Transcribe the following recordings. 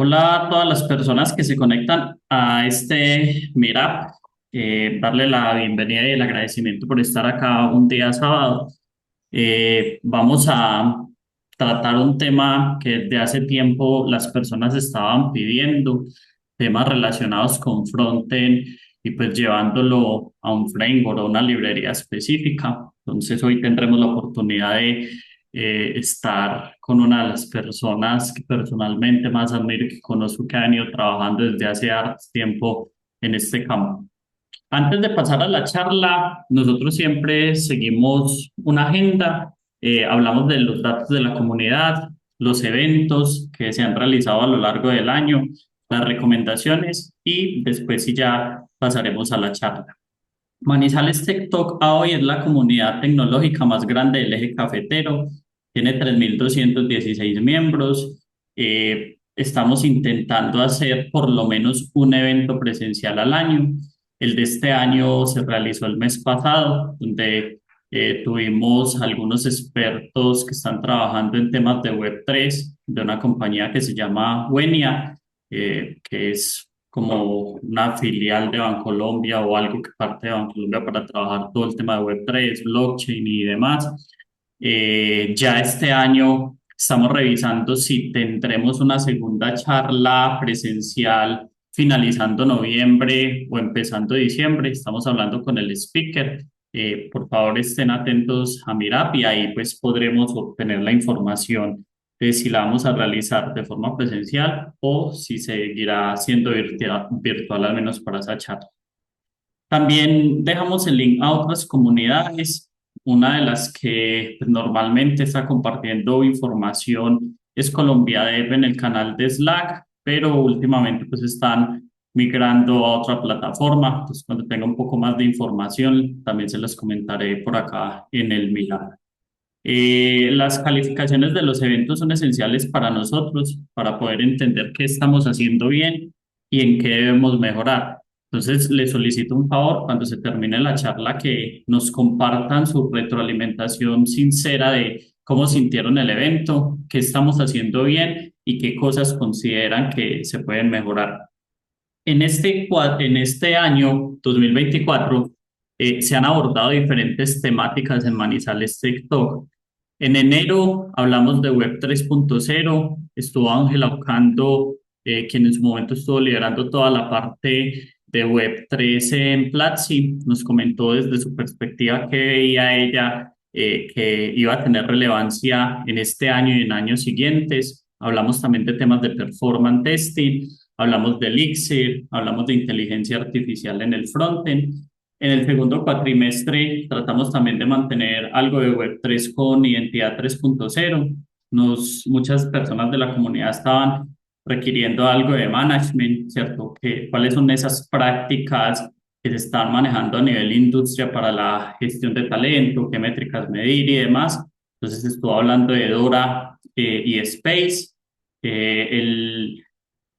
Hola a todas las personas que se conectan a este Meetup. Darle la bienvenida y el agradecimiento por estar acá un día sábado. Vamos a tratar un tema que desde hace tiempo las personas estaban pidiendo, temas relacionados con frontend y pues llevándolo a un framework o una librería específica. Entonces hoy tendremos la oportunidad de estar con una de las personas que personalmente más admiro y que conozco, que ha venido trabajando desde hace harto tiempo en este campo. Antes de pasar a la charla, nosotros siempre seguimos una agenda. Hablamos de los datos de la comunidad, los eventos que se han realizado a lo largo del año, las recomendaciones y después sí ya pasaremos a la charla. Manizales Tech Talk a hoy es la comunidad tecnológica más grande del eje cafetero, tiene 3.216 miembros. Estamos intentando hacer por lo menos un evento presencial al año. El de este año se realizó el mes pasado, donde tuvimos algunos expertos que están trabajando en temas de Web3 de una compañía que se llama Wenia, que es como una filial de Bancolombia o algo que parte de Bancolombia para trabajar todo el tema de Web3, blockchain y demás. Ya este año estamos revisando si tendremos una segunda charla presencial finalizando noviembre o empezando diciembre. Estamos hablando con el speaker. Por favor, estén atentos a Mirap y ahí pues podremos obtener la información de si la vamos a realizar de forma presencial o si seguirá siendo virtual, al menos para esa charla. También dejamos el link a otras comunidades. Una de las que pues, normalmente está compartiendo información es Colombia Dev en el canal de Slack, pero últimamente pues están migrando a otra plataforma. Pues cuando tenga un poco más de información, también se las comentaré por acá en el Milagro. Las calificaciones de los eventos son esenciales para nosotros, para poder entender qué estamos haciendo bien y en qué debemos mejorar. Entonces, les solicito un favor cuando se termine la charla que nos compartan su retroalimentación sincera de cómo sintieron el evento, qué estamos haciendo bien y qué cosas consideran que se pueden mejorar. En este año 2024 se han abordado diferentes temáticas en Manizales TikTok. En enero hablamos de Web 3.0, estuvo Ángela Ocando, quien en su momento estuvo liderando toda la parte de Web 3 en Platzi. Nos comentó desde su perspectiva que veía ella que iba a tener relevancia en este año y en años siguientes. Hablamos también de temas de performance testing, hablamos de Elixir, hablamos de inteligencia artificial en el frontend. En el segundo cuatrimestre tratamos también de mantener algo de Web3 con identidad 3.0. Muchas personas de la comunidad estaban requiriendo algo de management, ¿cierto? ¿Cuáles son esas prácticas que se están manejando a nivel industria para la gestión de talento, qué métricas medir y demás? Entonces estuvo hablando de Dora y Space. El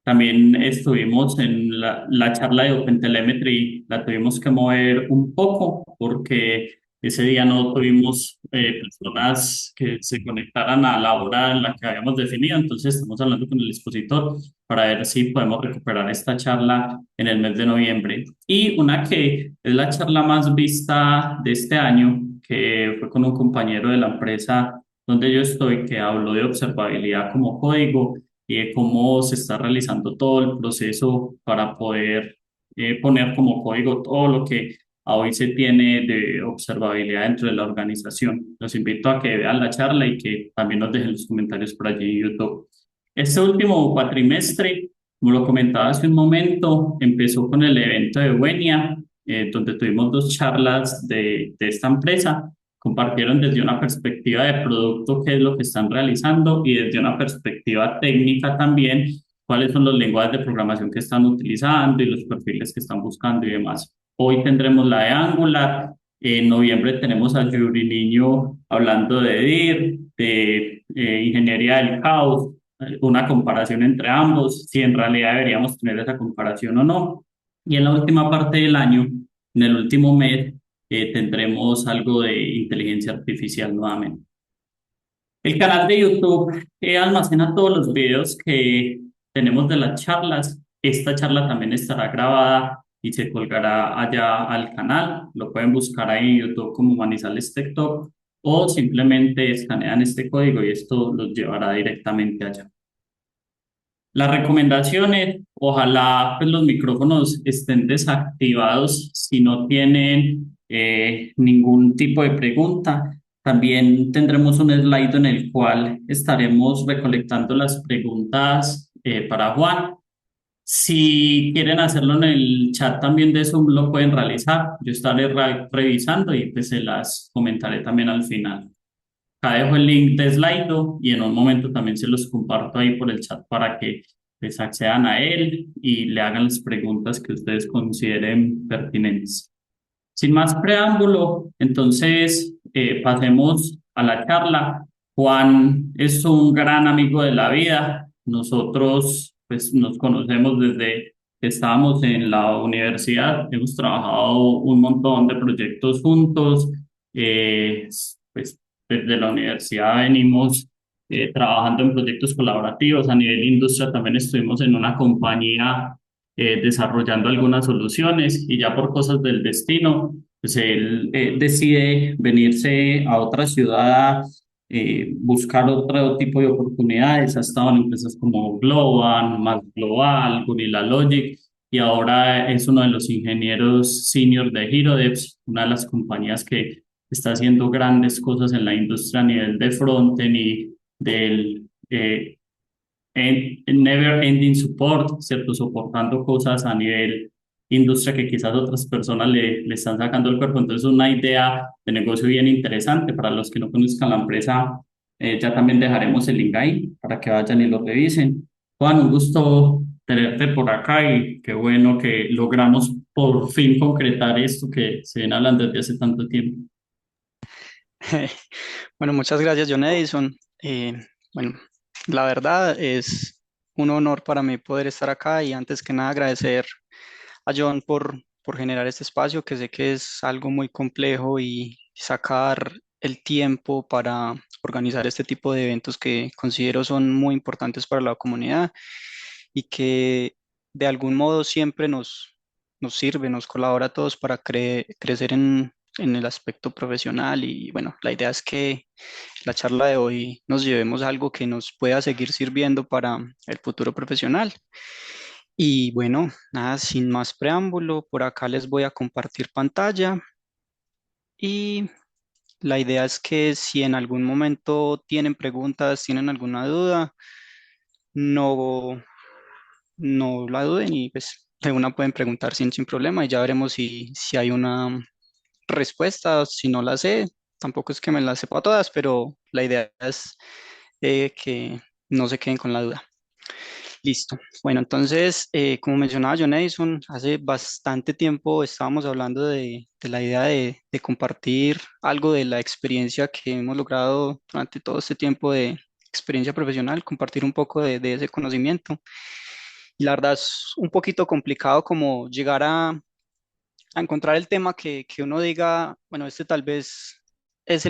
También estuvimos en la charla de OpenTelemetry, la tuvimos que mover un poco porque ese día no tuvimos personas que se conectaran a la hora en la que habíamos definido, entonces estamos hablando con el expositor para ver si podemos recuperar esta charla en el mes de noviembre. Y una que es la charla más vista de este año, que fue con un compañero de la empresa donde yo estoy, que habló de observabilidad como código y de cómo se está realizando todo el proceso para poder poner como código todo lo que a hoy se tiene de observabilidad dentro de la organización. Los invito a que vean la charla y que también nos dejen los comentarios por allí en YouTube. Este último cuatrimestre, como lo comentaba hace un momento, empezó con el evento de Wenia, donde tuvimos dos charlas de esta empresa. Compartieron desde una perspectiva de producto qué es lo que están realizando y desde una perspectiva técnica también cuáles son los lenguajes de programación que están utilizando y los perfiles que están buscando y demás. Hoy tendremos la de Angular. En noviembre tenemos a Yuri Niño hablando de DIR, de ingeniería del caos, una comparación entre ambos, si en realidad deberíamos tener esa comparación o no. Y en la última parte del año, en el último mes, tendremos algo de inteligencia artificial nuevamente. El canal de YouTube almacena todos los videos que tenemos de las charlas. Esta charla también estará grabada y se colgará allá al canal. Lo pueden buscar ahí en YouTube como Manizales Tech Talk o simplemente escanean este código y esto los llevará directamente allá. Las recomendaciones, ojalá pues, los micrófonos estén desactivados si no tienen ningún tipo de pregunta. También tendremos un slide en el cual estaremos recolectando las preguntas para Juan. Si quieren hacerlo en el chat también de Zoom, lo pueden realizar. Yo estaré revisando y pues se las comentaré también al final. Acá dejo el link de Slido y en un momento también se los comparto ahí por el chat para que les accedan a él y le hagan las preguntas que ustedes consideren pertinentes. Sin más preámbulo, entonces pasemos a la charla. Juan es un gran amigo de la vida. Nosotros pues nos conocemos desde que estábamos en la universidad. Hemos trabajado un montón de proyectos juntos. Pues desde la universidad venimos trabajando en proyectos colaborativos. A nivel industria también estuvimos en una compañía desarrollando algunas soluciones y ya por cosas del destino, pues él decide venirse a otra ciudad, buscar otro tipo de oportunidades. Ha estado en empresas como Global, Más Global, Gorilla Logic y ahora es uno de los ingenieros senior de HeroDevs, una de las compañías que está haciendo grandes cosas en la industria a nivel de frontend y del en never ending support, ¿cierto? Soportando cosas a nivel industria que quizás otras personas le están sacando el cuerpo. Entonces, una idea de negocio bien interesante para los que no conozcan la empresa. Ya también dejaremos el link ahí para que vayan y lo revisen. Juan, un gusto tenerte por acá y qué bueno que logramos por fin concretar esto que se viene hablando desde hace tanto tiempo. Bueno, muchas gracias, John Edison. Eh, bueno, la verdad es un honor para mí poder estar acá y antes que nada agradecer a John por generar este espacio, que sé que es algo muy complejo y sacar el tiempo para organizar este tipo de eventos que considero son muy importantes para la comunidad y que de algún modo siempre nos sirve, nos colabora a todos para crecer en el aspecto profesional. Y bueno, la idea es que la charla de hoy nos llevemos a algo que nos pueda seguir sirviendo para el futuro profesional. Y bueno, nada, sin más preámbulo, por acá les voy a compartir pantalla y la idea es que si en algún momento tienen preguntas, tienen alguna duda, no, no la duden y pues de una pueden preguntar sin problema y ya veremos si hay una respuesta. Si no la sé, tampoco es que me la sepa todas, pero la idea es que no se queden con la duda. Listo. Bueno, entonces, como mencionaba John Edison, hace bastante tiempo estábamos hablando de la idea de compartir algo de la experiencia que hemos logrado durante todo este tiempo de experiencia profesional, compartir un poco de ese conocimiento. Y la verdad es un poquito complicado como llegar a encontrar el tema que uno diga, bueno, este tal vez es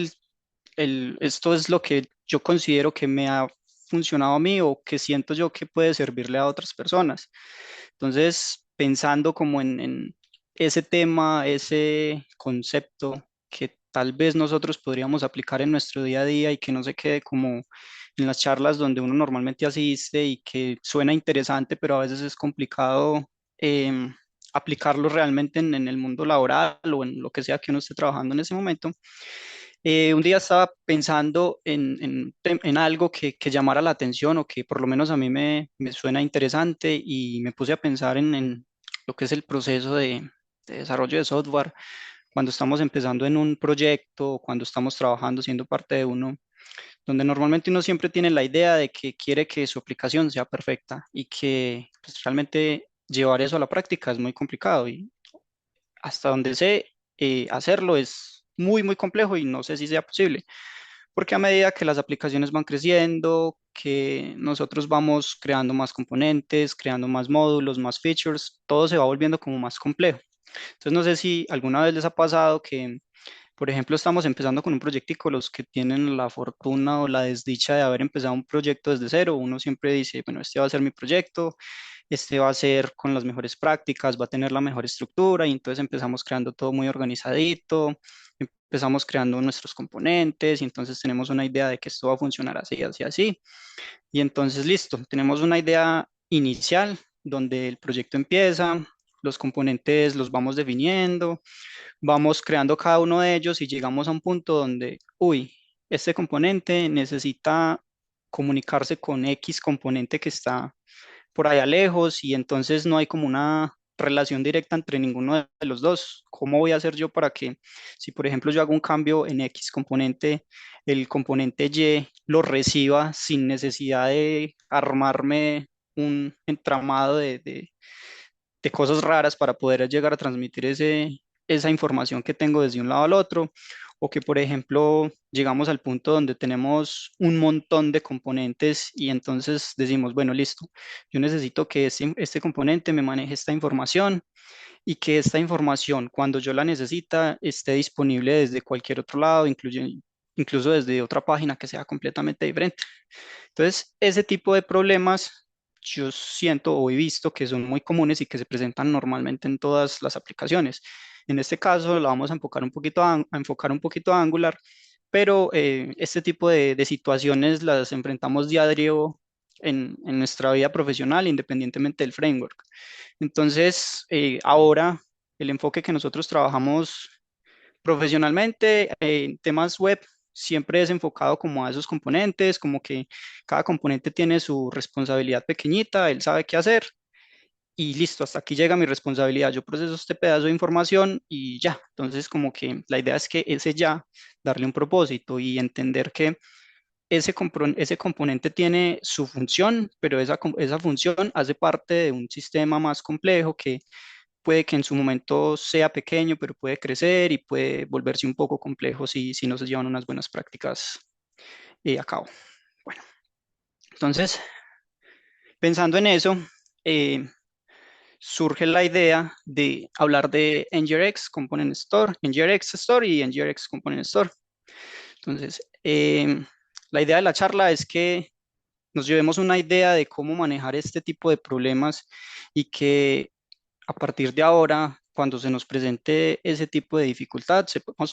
esto es lo que yo considero que me ha funcionado a mí o que siento yo que puede servirle a otras personas. Entonces, pensando como en ese tema, ese concepto que tal vez nosotros podríamos aplicar en nuestro día a día y que no se quede como en las charlas donde uno normalmente asiste y que suena interesante, pero a veces es complicado aplicarlo realmente en el mundo laboral o en lo que sea que uno esté trabajando en ese momento. Un día estaba pensando en algo que llamara la atención o que por lo menos a mí me suena interesante y me puse a pensar en lo que es el proceso de desarrollo de software cuando estamos empezando en un proyecto, cuando estamos trabajando siendo parte de uno, donde normalmente uno siempre tiene la idea de que quiere que su aplicación sea perfecta y que pues, realmente llevar eso a la práctica es muy complicado y hasta donde sé, hacerlo es muy complejo y no sé si sea posible, porque a medida que las aplicaciones van creciendo, que nosotros vamos creando más componentes, creando más módulos, más features, todo se va volviendo como más complejo. Entonces no sé si alguna vez les ha pasado que Por ejemplo, estamos empezando con un proyectico, los que tienen la fortuna o la desdicha de haber empezado un proyecto desde cero, uno siempre dice, bueno, este va a ser mi proyecto, este va a ser con las mejores prácticas, va a tener la mejor estructura y entonces empezamos creando todo muy organizadito, empezamos creando nuestros componentes y entonces tenemos una idea de que esto va a funcionar así, así, así. Y entonces, listo, tenemos una idea inicial donde el proyecto empieza, los componentes los vamos definiendo, vamos creando cada uno de ellos y llegamos a un punto donde, uy, este componente necesita comunicarse con X componente que está por allá lejos y entonces no hay como una relación directa entre ninguno de los dos. ¿Cómo voy a hacer yo para que, si por ejemplo yo hago un cambio en X componente, el componente Y lo reciba sin necesidad de armarme un entramado de cosas raras para poder llegar a transmitir esa información que tengo desde un lado al otro? O que, por ejemplo, llegamos al punto donde tenemos un montón de componentes y entonces decimos, bueno, listo, yo necesito que este componente me maneje esta información y que esta información, cuando yo la necesita, esté disponible desde cualquier otro lado, incluso desde otra página que sea completamente diferente. Entonces, ese tipo de problemas yo siento o he visto que son muy comunes y que se presentan normalmente en todas las aplicaciones. En este caso, la vamos a enfocar un poquito a enfocar un poquito a Angular, pero este tipo de situaciones las enfrentamos diario en nuestra vida profesional, independientemente del framework. Entonces, ahora el enfoque que nosotros trabajamos profesionalmente en temas web siempre es enfocado como a esos componentes, como que cada componente tiene su responsabilidad pequeñita, él sabe qué hacer y listo, hasta aquí llega mi responsabilidad. Yo proceso este pedazo de información y ya. Entonces, como que la idea es que ese ya, darle un propósito y entender que ese componente tiene su función, pero esa función hace parte de un sistema más complejo que puede que en su momento sea pequeño, pero puede crecer y puede volverse un poco complejo si no se llevan unas buenas prácticas a cabo. Bueno, entonces, pensando en eso, eh, surge la idea de hablar de NGRX Component Store, NGRX Store y NGRX Component Store. Entonces, la idea de la charla es que nos llevemos una idea de cómo manejar este tipo de problemas y que a partir de ahora, cuando se nos presente ese tipo de dificultad,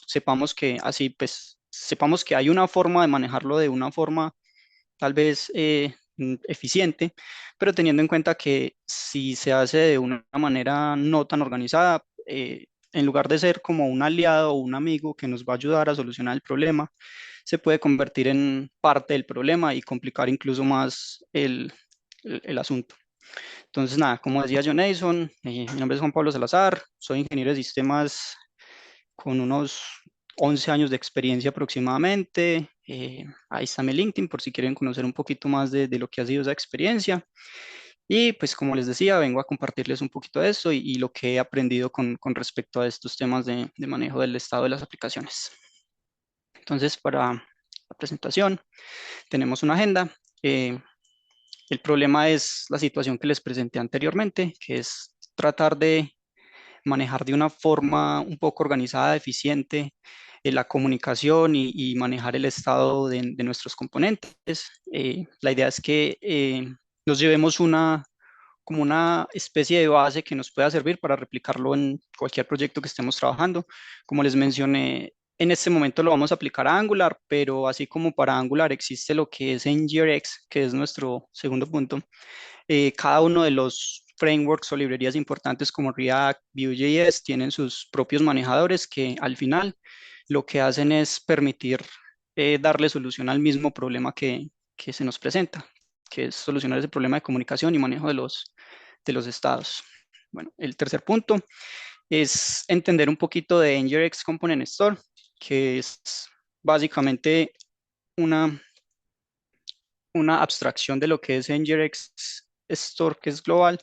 sepamos que así, pues, sepamos que hay una forma de manejarlo de una forma tal vez eficiente, pero teniendo en cuenta que si se hace de una manera no tan organizada, en lugar de ser como un aliado o un amigo que nos va a ayudar a solucionar el problema, se puede convertir en parte del problema y complicar incluso más el asunto. Entonces, nada, como decía John Edison, mi nombre es Juan Pablo Salazar, soy ingeniero de sistemas con unos 11 años de experiencia aproximadamente. Ahí está mi LinkedIn por si quieren conocer un poquito más de lo que ha sido esa experiencia. Y pues como les decía, vengo a compartirles un poquito de eso y lo que he aprendido con respecto a estos temas de manejo del estado de las aplicaciones. Entonces, para la presentación tenemos una agenda. Eh, el problema es la situación que les presenté anteriormente, que es tratar de manejar de una forma un poco organizada, eficiente, la comunicación y manejar el estado de nuestros componentes. La idea es que nos llevemos como una especie de base que nos pueda servir para replicarlo en cualquier proyecto que estemos trabajando. Como les mencioné, en este momento lo vamos a aplicar a Angular, pero así como para Angular existe lo que es NGRX, que es nuestro segundo punto. Cada uno de los frameworks o librerías importantes como React, Vue.js tienen sus propios manejadores que al final lo que hacen es permitir darle solución al mismo problema que se nos presenta, que es solucionar ese problema de comunicación y manejo de los estados. Bueno, el tercer punto es entender un poquito de NGRX Component Store, que es básicamente una, una abstracción de lo que es NGRX Store, que es global,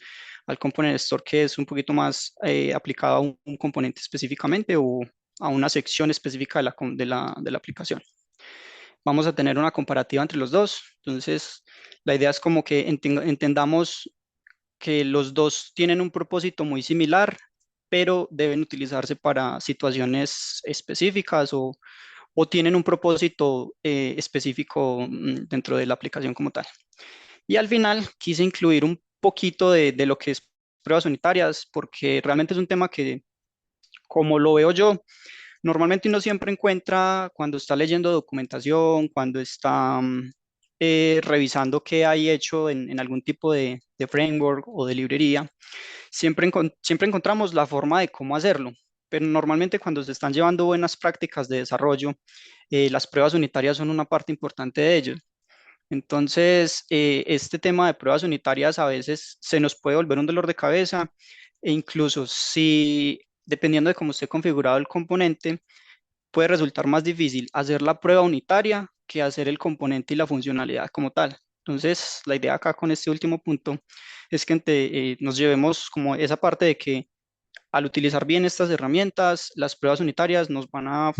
al Component Store, que es un poquito más aplicado a un componente específicamente o a una sección específica de la aplicación. Vamos a tener una comparativa entre los dos. Entonces, la idea es como que entendamos que los dos tienen un propósito muy similar, pero deben utilizarse para situaciones específicas o tienen un propósito específico dentro de la aplicación como tal. Y al final quise incluir un poquito de lo que es pruebas unitarias, porque realmente es un tema que, como lo veo yo, normalmente uno siempre encuentra cuando está leyendo documentación, cuando está revisando qué hay hecho en algún tipo de framework o de librería, siempre encontramos la forma de cómo hacerlo. Pero normalmente cuando se están llevando buenas prácticas de desarrollo, las pruebas unitarias son una parte importante de ello. Entonces, este tema de pruebas unitarias a veces se nos puede volver un dolor de cabeza e incluso si, dependiendo de cómo esté configurado el componente, puede resultar más difícil hacer la prueba unitaria que hacer el componente y la funcionalidad como tal. Entonces, la idea acá con este último punto es que nos llevemos como esa parte de que al utilizar bien estas herramientas, las pruebas unitarias nos van a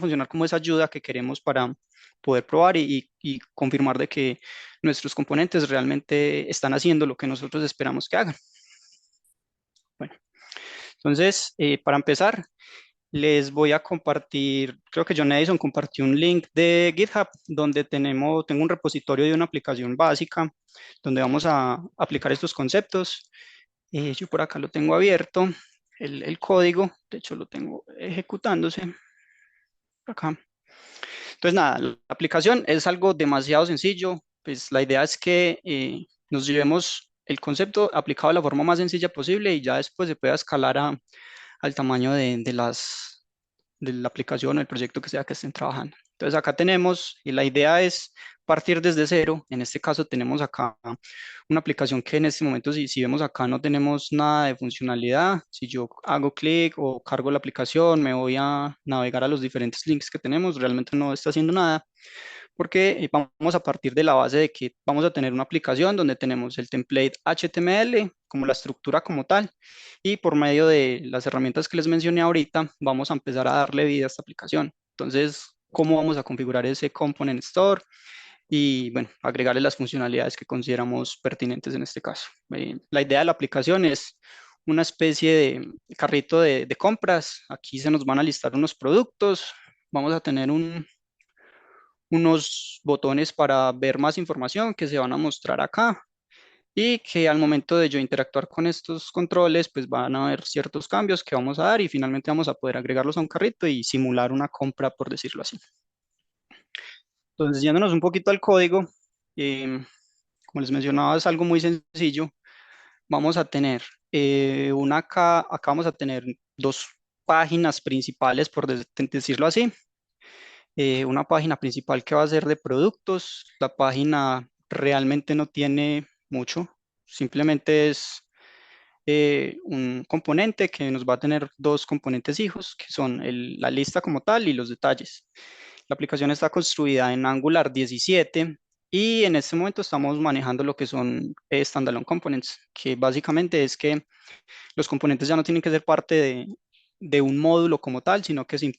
funcionar como esa ayuda que queremos para poder probar y confirmar de que nuestros componentes realmente están haciendo lo que nosotros esperamos que hagan. Bueno, entonces, para empezar, les voy a compartir, creo que John Edison compartió un link de GitHub donde tengo un repositorio de una aplicación básica donde vamos a aplicar estos conceptos. Yo por acá lo tengo abierto, el código, de hecho lo tengo ejecutándose por acá. Entonces, nada, la aplicación es algo demasiado sencillo, pues la idea es que nos llevemos el concepto aplicado de la forma más sencilla posible y ya después se pueda escalar al tamaño de la aplicación o el proyecto que sea que estén trabajando. Entonces acá tenemos, y la idea es partir desde cero. En este caso tenemos acá una aplicación que en este momento, si vemos acá, no tenemos nada de funcionalidad. Si yo hago clic o cargo la aplicación, me voy a navegar a los diferentes links que tenemos, realmente no está haciendo nada porque vamos a partir de la base de que vamos a tener una aplicación donde tenemos el template HTML como la estructura como tal y por medio de las herramientas que les mencioné ahorita vamos a empezar a darle vida a esta aplicación. Entonces, ¿cómo vamos a configurar ese component store? Y bueno, agregarle las funcionalidades que consideramos pertinentes en este caso. La idea de la aplicación es una especie de carrito de compras. Aquí se nos van a listar unos productos. Vamos a tener unos botones para ver más información que se van a mostrar acá y que al momento de yo interactuar con estos controles, pues van a haber ciertos cambios que vamos a dar y finalmente vamos a poder agregarlos a un carrito y simular una compra, por decirlo así. Entonces, yéndonos un poquito al código, como les mencionaba, es algo muy sencillo. Vamos a tener acá vamos a tener dos páginas principales, por decirlo así. Una página principal que va a ser de productos. La página realmente no tiene mucho, simplemente es un componente que nos va a tener dos componentes hijos, que son la lista como tal y los detalles. La aplicación está construida en Angular 17 y en este momento estamos manejando lo que son standalone components, que básicamente es que los componentes ya no tienen que ser parte de un módulo como tal, sino que se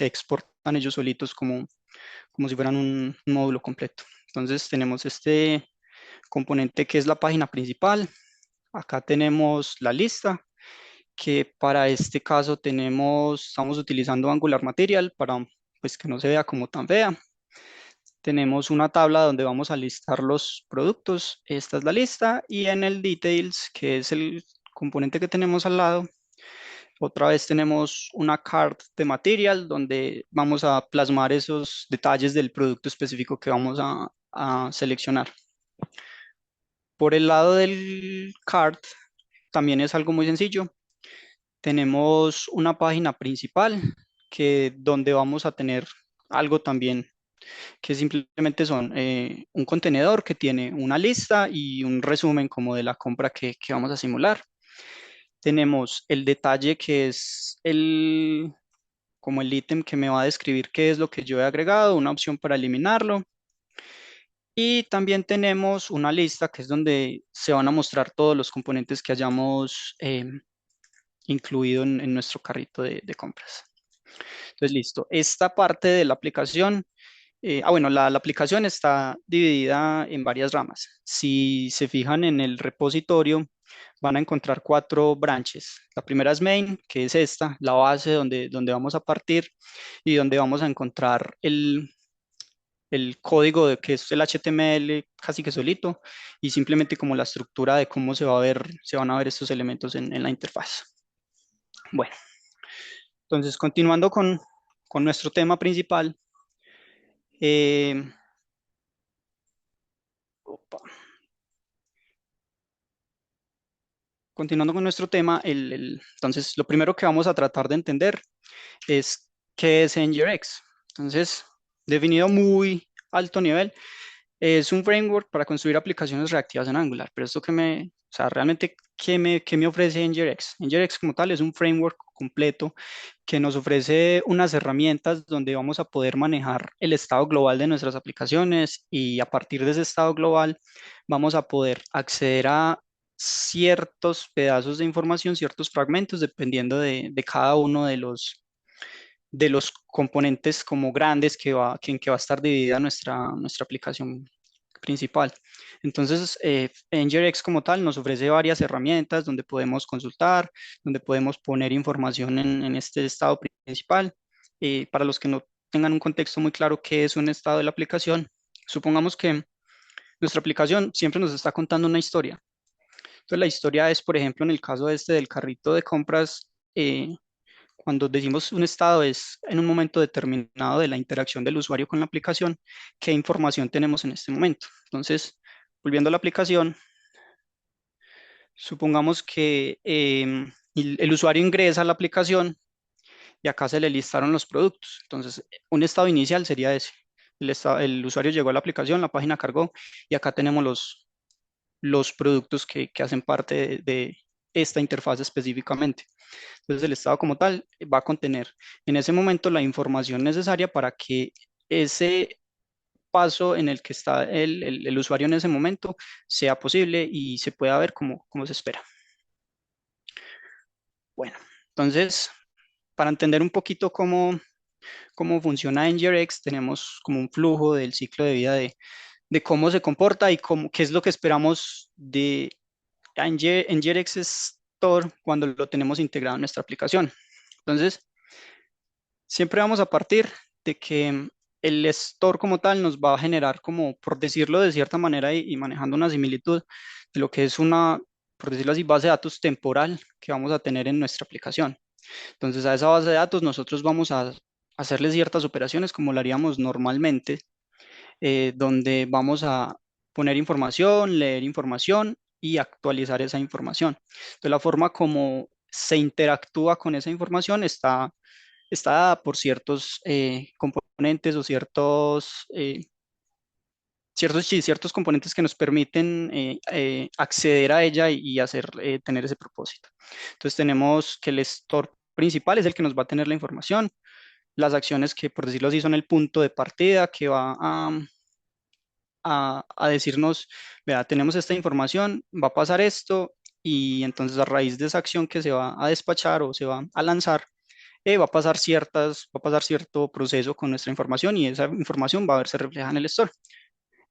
exportan ellos solitos como si fueran un módulo completo. Entonces tenemos este componente que es la página principal. Acá tenemos la lista, que para este caso estamos utilizando Angular Material para pues, que no se vea como tan fea. Tenemos una tabla donde vamos a listar los productos. Esta es la lista. Y en el details, que es el componente que tenemos al lado, otra vez tenemos una card de material donde vamos a plasmar esos detalles del producto específico que vamos a seleccionar. Por el lado del card también es algo muy sencillo. Tenemos una página principal donde vamos a tener algo también que simplemente son un contenedor que tiene una lista y un resumen como de la compra que vamos a simular. Tenemos el detalle que es como el ítem que me va a describir qué es lo que yo he agregado, una opción para eliminarlo. Y también tenemos una lista que es donde se van a mostrar todos los componentes que hayamos incluido en nuestro carrito de compras. Entonces, listo. Esta parte de la aplicación, bueno, la aplicación está dividida en varias ramas. Si se fijan en el repositorio, van a encontrar cuatro branches. La primera es main, que es esta, la base donde vamos a partir y donde vamos a encontrar el código de que es el HTML casi que solito y simplemente como la estructura de cómo se va a ver, se van a ver estos elementos en la interfaz. Bueno, entonces continuando con nuestro tema principal, eh, opa, continuando con nuestro tema, entonces lo primero que vamos a tratar de entender es qué es NGRX. Entonces, definido muy alto nivel, es un framework para construir aplicaciones reactivas en Angular. Pero esto o sea, realmente, ¿qué me ofrece NGRX? NGRX como tal es un framework completo que nos ofrece unas herramientas donde vamos a poder manejar el estado global de nuestras aplicaciones y a partir de ese estado global vamos a poder acceder a ciertos pedazos de información, ciertos fragmentos, dependiendo de cada uno de los componentes como grandes en que va a estar dividida nuestra aplicación principal. Entonces, NGRX como tal nos ofrece varias herramientas donde podemos consultar, donde podemos poner información en este estado principal. Para los que no tengan un contexto muy claro qué es un estado de la aplicación, supongamos que nuestra aplicación siempre nos está contando una historia. Entonces, la historia es, por ejemplo, en el caso este del carrito de compras, cuando decimos un estado es en un momento determinado de la interacción del usuario con la aplicación, qué información tenemos en este momento. Entonces, volviendo a la aplicación, supongamos que el usuario ingresa a la aplicación y acá se le listaron los productos. Entonces, un estado inicial sería ese. El usuario llegó a la aplicación, la página cargó y acá tenemos los productos que hacen parte de esta interfaz específicamente. Entonces, el estado como tal va a contener en ese momento la información necesaria para que ese paso en el que está el usuario en ese momento sea posible y se pueda ver como se espera. Bueno, entonces, para entender un poquito cómo funciona NGRX, tenemos como un flujo del ciclo de vida de cómo se comporta y qué es lo que esperamos de NGRX Store cuando lo tenemos integrado en nuestra aplicación. Entonces, siempre vamos a partir de que el store como tal nos va a generar como, por decirlo de cierta manera y manejando una similitud de lo que es una, por decirlo así, base de datos temporal que vamos a tener en nuestra aplicación. Entonces a esa base de datos nosotros vamos a hacerle ciertas operaciones como lo haríamos normalmente, donde vamos a poner información, leer información y actualizar esa información. Entonces la forma como se interactúa con esa información está dada por ciertos componentes o ciertos componentes que nos permiten acceder a ella y tener ese propósito. Entonces tenemos que el store principal es el que nos va a tener la información, las acciones que, por decirlo así, son el punto de partida que va a decirnos, vea, tenemos esta información, va a pasar esto, y entonces a raíz de esa acción que se va a despachar o se va a lanzar, va a pasar cierto proceso con nuestra información y esa información va a verse reflejada en el store.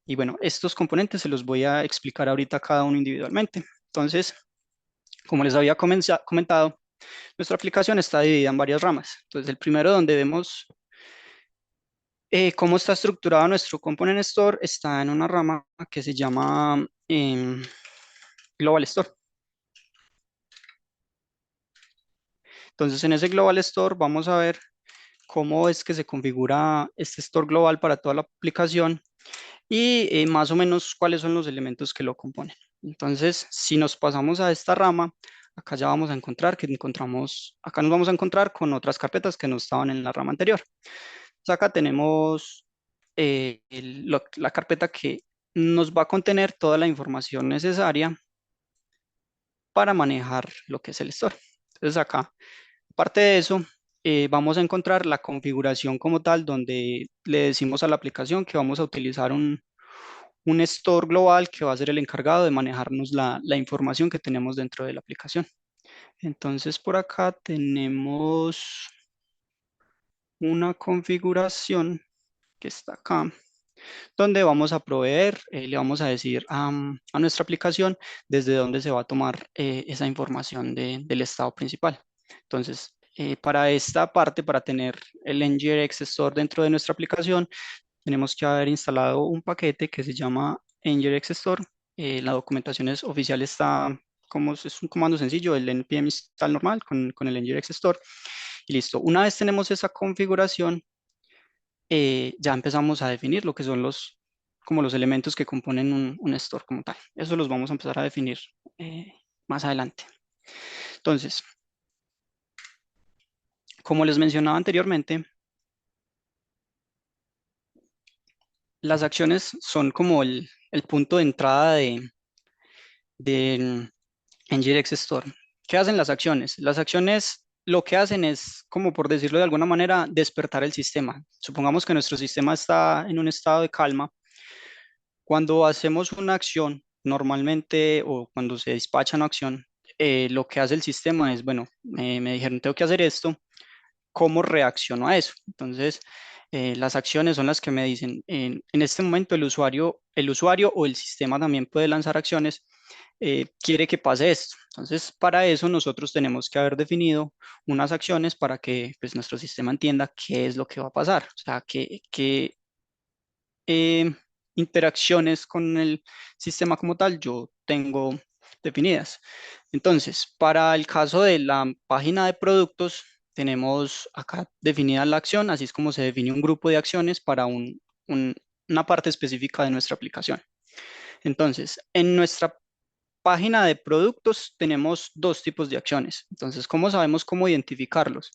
Y bueno, estos componentes se los voy a explicar ahorita cada uno individualmente. Entonces, como les había comentado, nuestra aplicación está dividida en varias ramas. Entonces, el primero donde vemos cómo está estructurado nuestro Component Store está en una rama que se llama Global Store. Entonces, en ese Global Store vamos a ver cómo es que se configura este store global para toda la aplicación y más o menos cuáles son los elementos que lo componen. Entonces, si nos pasamos a esta rama, acá ya vamos a encontrar acá nos vamos a encontrar con otras carpetas que no estaban en la rama anterior. Entonces, acá tenemos la carpeta que nos va a contener toda la información necesaria para manejar lo que es el store. Entonces, acá, aparte de eso, vamos a encontrar la configuración como tal, donde le decimos a la aplicación que vamos a utilizar un store global que va a ser el encargado de manejarnos la información que tenemos dentro de la aplicación. Entonces, por acá tenemos una configuración que está acá. donde vamos a proveer, le vamos a decir a nuestra aplicación desde dónde se va a tomar esa información del estado principal. Entonces, para esta parte, para tener el NGRX Store dentro de nuestra aplicación, tenemos que haber instalado un paquete que se llama NGRX Store. La documentación oficial está como es un comando sencillo, el npm install normal con el NGRX Store. Y listo. Una vez tenemos esa configuración, ya empezamos a definir lo que son como los elementos que componen un store como tal. Eso los vamos a empezar a definir más adelante. Entonces, como les mencionaba anteriormente, las acciones son como el punto de entrada de nginx Store. ¿Qué hacen las acciones? Las acciones lo que hacen es, como por decirlo de alguna manera, despertar el sistema. Supongamos que nuestro sistema está en un estado de calma. Cuando hacemos una acción, normalmente, o cuando se despacha una acción, lo que hace el sistema es, bueno, me dijeron, tengo que hacer esto, ¿cómo reacciono a eso? Entonces, las acciones son las que me dicen, en este momento el usuario o el sistema también puede lanzar acciones, quiere que pase esto. Entonces, para eso nosotros tenemos que haber definido unas acciones para que pues, nuestro sistema entienda qué es lo que va a pasar, o sea, qué eh, interacciones con el sistema como tal yo tengo definidas. Entonces, para el caso de la página de productos, tenemos acá definida la acción, así es como se define un grupo de acciones para una parte específica de nuestra aplicación. Entonces, en nuestra página de productos tenemos dos tipos de acciones. Entonces, ¿cómo sabemos cómo identificarlos?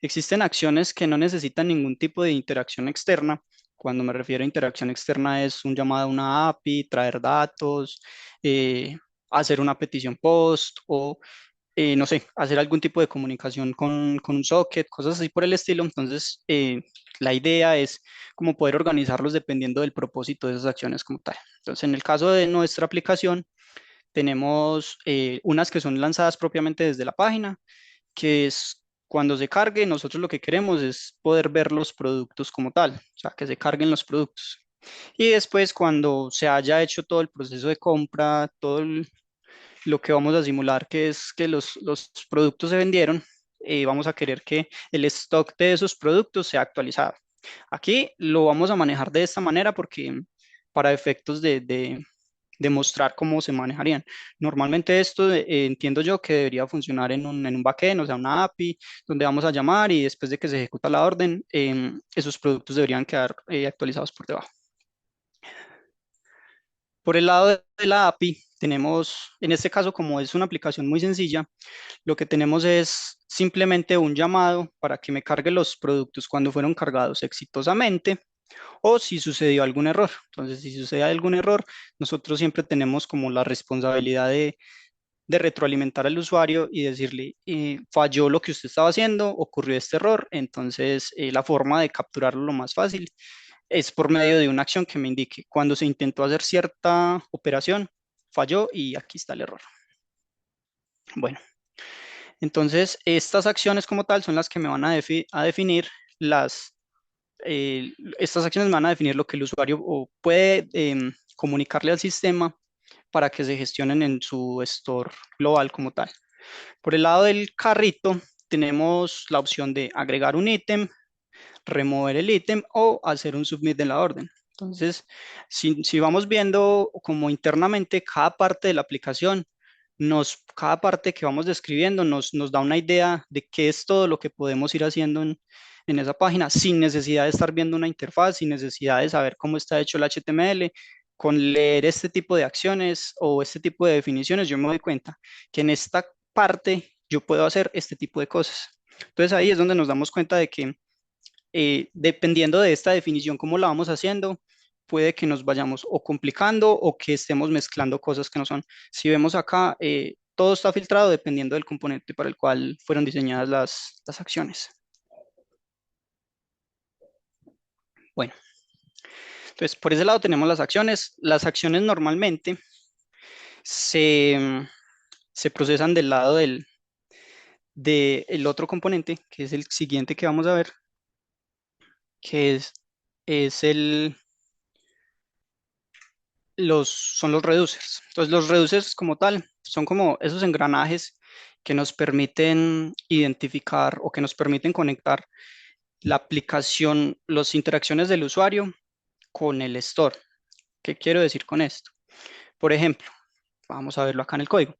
Existen acciones que no necesitan ningún tipo de interacción externa. Cuando me refiero a interacción externa es un llamado a una API, traer datos, eh, hacer una petición post o, no sé, hacer algún tipo de comunicación con un socket, cosas así por el estilo. Entonces, la idea es como poder organizarlos dependiendo del propósito de esas acciones como tal. Entonces, en el caso de nuestra aplicación, tenemos unas que son lanzadas propiamente desde la página, que es cuando se cargue, nosotros lo que queremos es poder ver los productos como tal, o sea, que se carguen los productos. Y después, cuando se haya hecho todo el proceso de compra, lo que vamos a simular, que es que los productos se vendieron, vamos a querer que el stock de esos productos sea actualizado. Aquí lo vamos a manejar de esta manera porque para efectos de mostrar cómo se manejarían. Normalmente esto entiendo yo que debería funcionar en un backend, o sea, una API, donde vamos a llamar y después de que se ejecuta la orden, esos productos deberían quedar actualizados por debajo. Por el lado de la API, tenemos, en este caso, como es una aplicación muy sencilla, lo que tenemos es simplemente un llamado para que me cargue los productos cuando fueron cargados exitosamente o si sucedió algún error. Entonces, si sucede algún error, nosotros siempre tenemos como la responsabilidad de retroalimentar al usuario y decirle, falló lo que usted estaba haciendo, ocurrió este error. Entonces, la forma de capturarlo lo más fácil es por medio de una acción que me indique cuando se intentó hacer cierta operación, falló y aquí está el error. Bueno, entonces estas acciones como tal son las que me van a definir las estas acciones me van a definir lo que el usuario puede comunicarle al sistema para que se gestionen en su store global como tal. Por el lado del carrito, tenemos la opción de agregar un ítem, remover el ítem o hacer un submit de la orden. Entonces, si vamos viendo como internamente cada parte de la aplicación, cada parte que vamos describiendo nos da una idea de qué es todo lo que podemos ir haciendo en esa página sin necesidad de estar viendo una interfaz, sin necesidad de saber cómo está hecho el HTML. Con leer este tipo de acciones o este tipo de definiciones, yo me doy cuenta que en esta parte yo puedo hacer este tipo de cosas. Entonces ahí es donde nos damos cuenta de que dependiendo de esta definición, cómo la vamos haciendo, puede que nos vayamos o complicando o que estemos mezclando cosas que no son. Si vemos acá, todo está filtrado dependiendo del componente para el cual fueron diseñadas las acciones. Bueno, entonces por ese lado tenemos las acciones. Las acciones normalmente se, se procesan del lado del otro componente, que es el siguiente que vamos a ver, que es el son los reducers. Entonces, los reducers como tal son como esos engranajes que nos permiten identificar o que nos permiten conectar la aplicación, las interacciones del usuario con el store. ¿Qué quiero decir con esto? Por ejemplo, vamos a verlo acá en el código.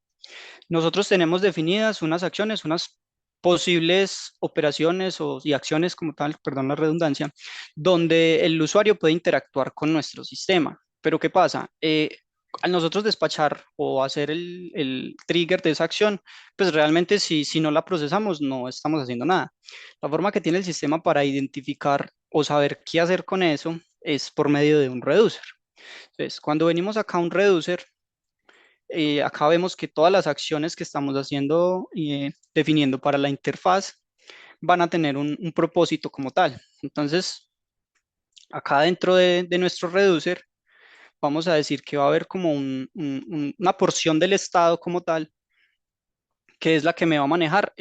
Nosotros tenemos definidas unas acciones, unas posibles operaciones y acciones como tal, perdón la redundancia, donde el usuario puede interactuar con nuestro sistema. Pero ¿qué pasa? Al nosotros despachar o hacer el trigger de esa acción, pues realmente si no la procesamos no estamos haciendo nada. La forma que tiene el sistema para identificar o saber qué hacer con eso es por medio de un reducer. Entonces, cuando venimos acá a un reducer, acá vemos que todas las acciones que estamos haciendo y definiendo para la interfaz van a tener un propósito como tal. Entonces, acá dentro de nuestro reducer, vamos a decir que va a haber como una porción del estado como tal, que es la que me va a manejar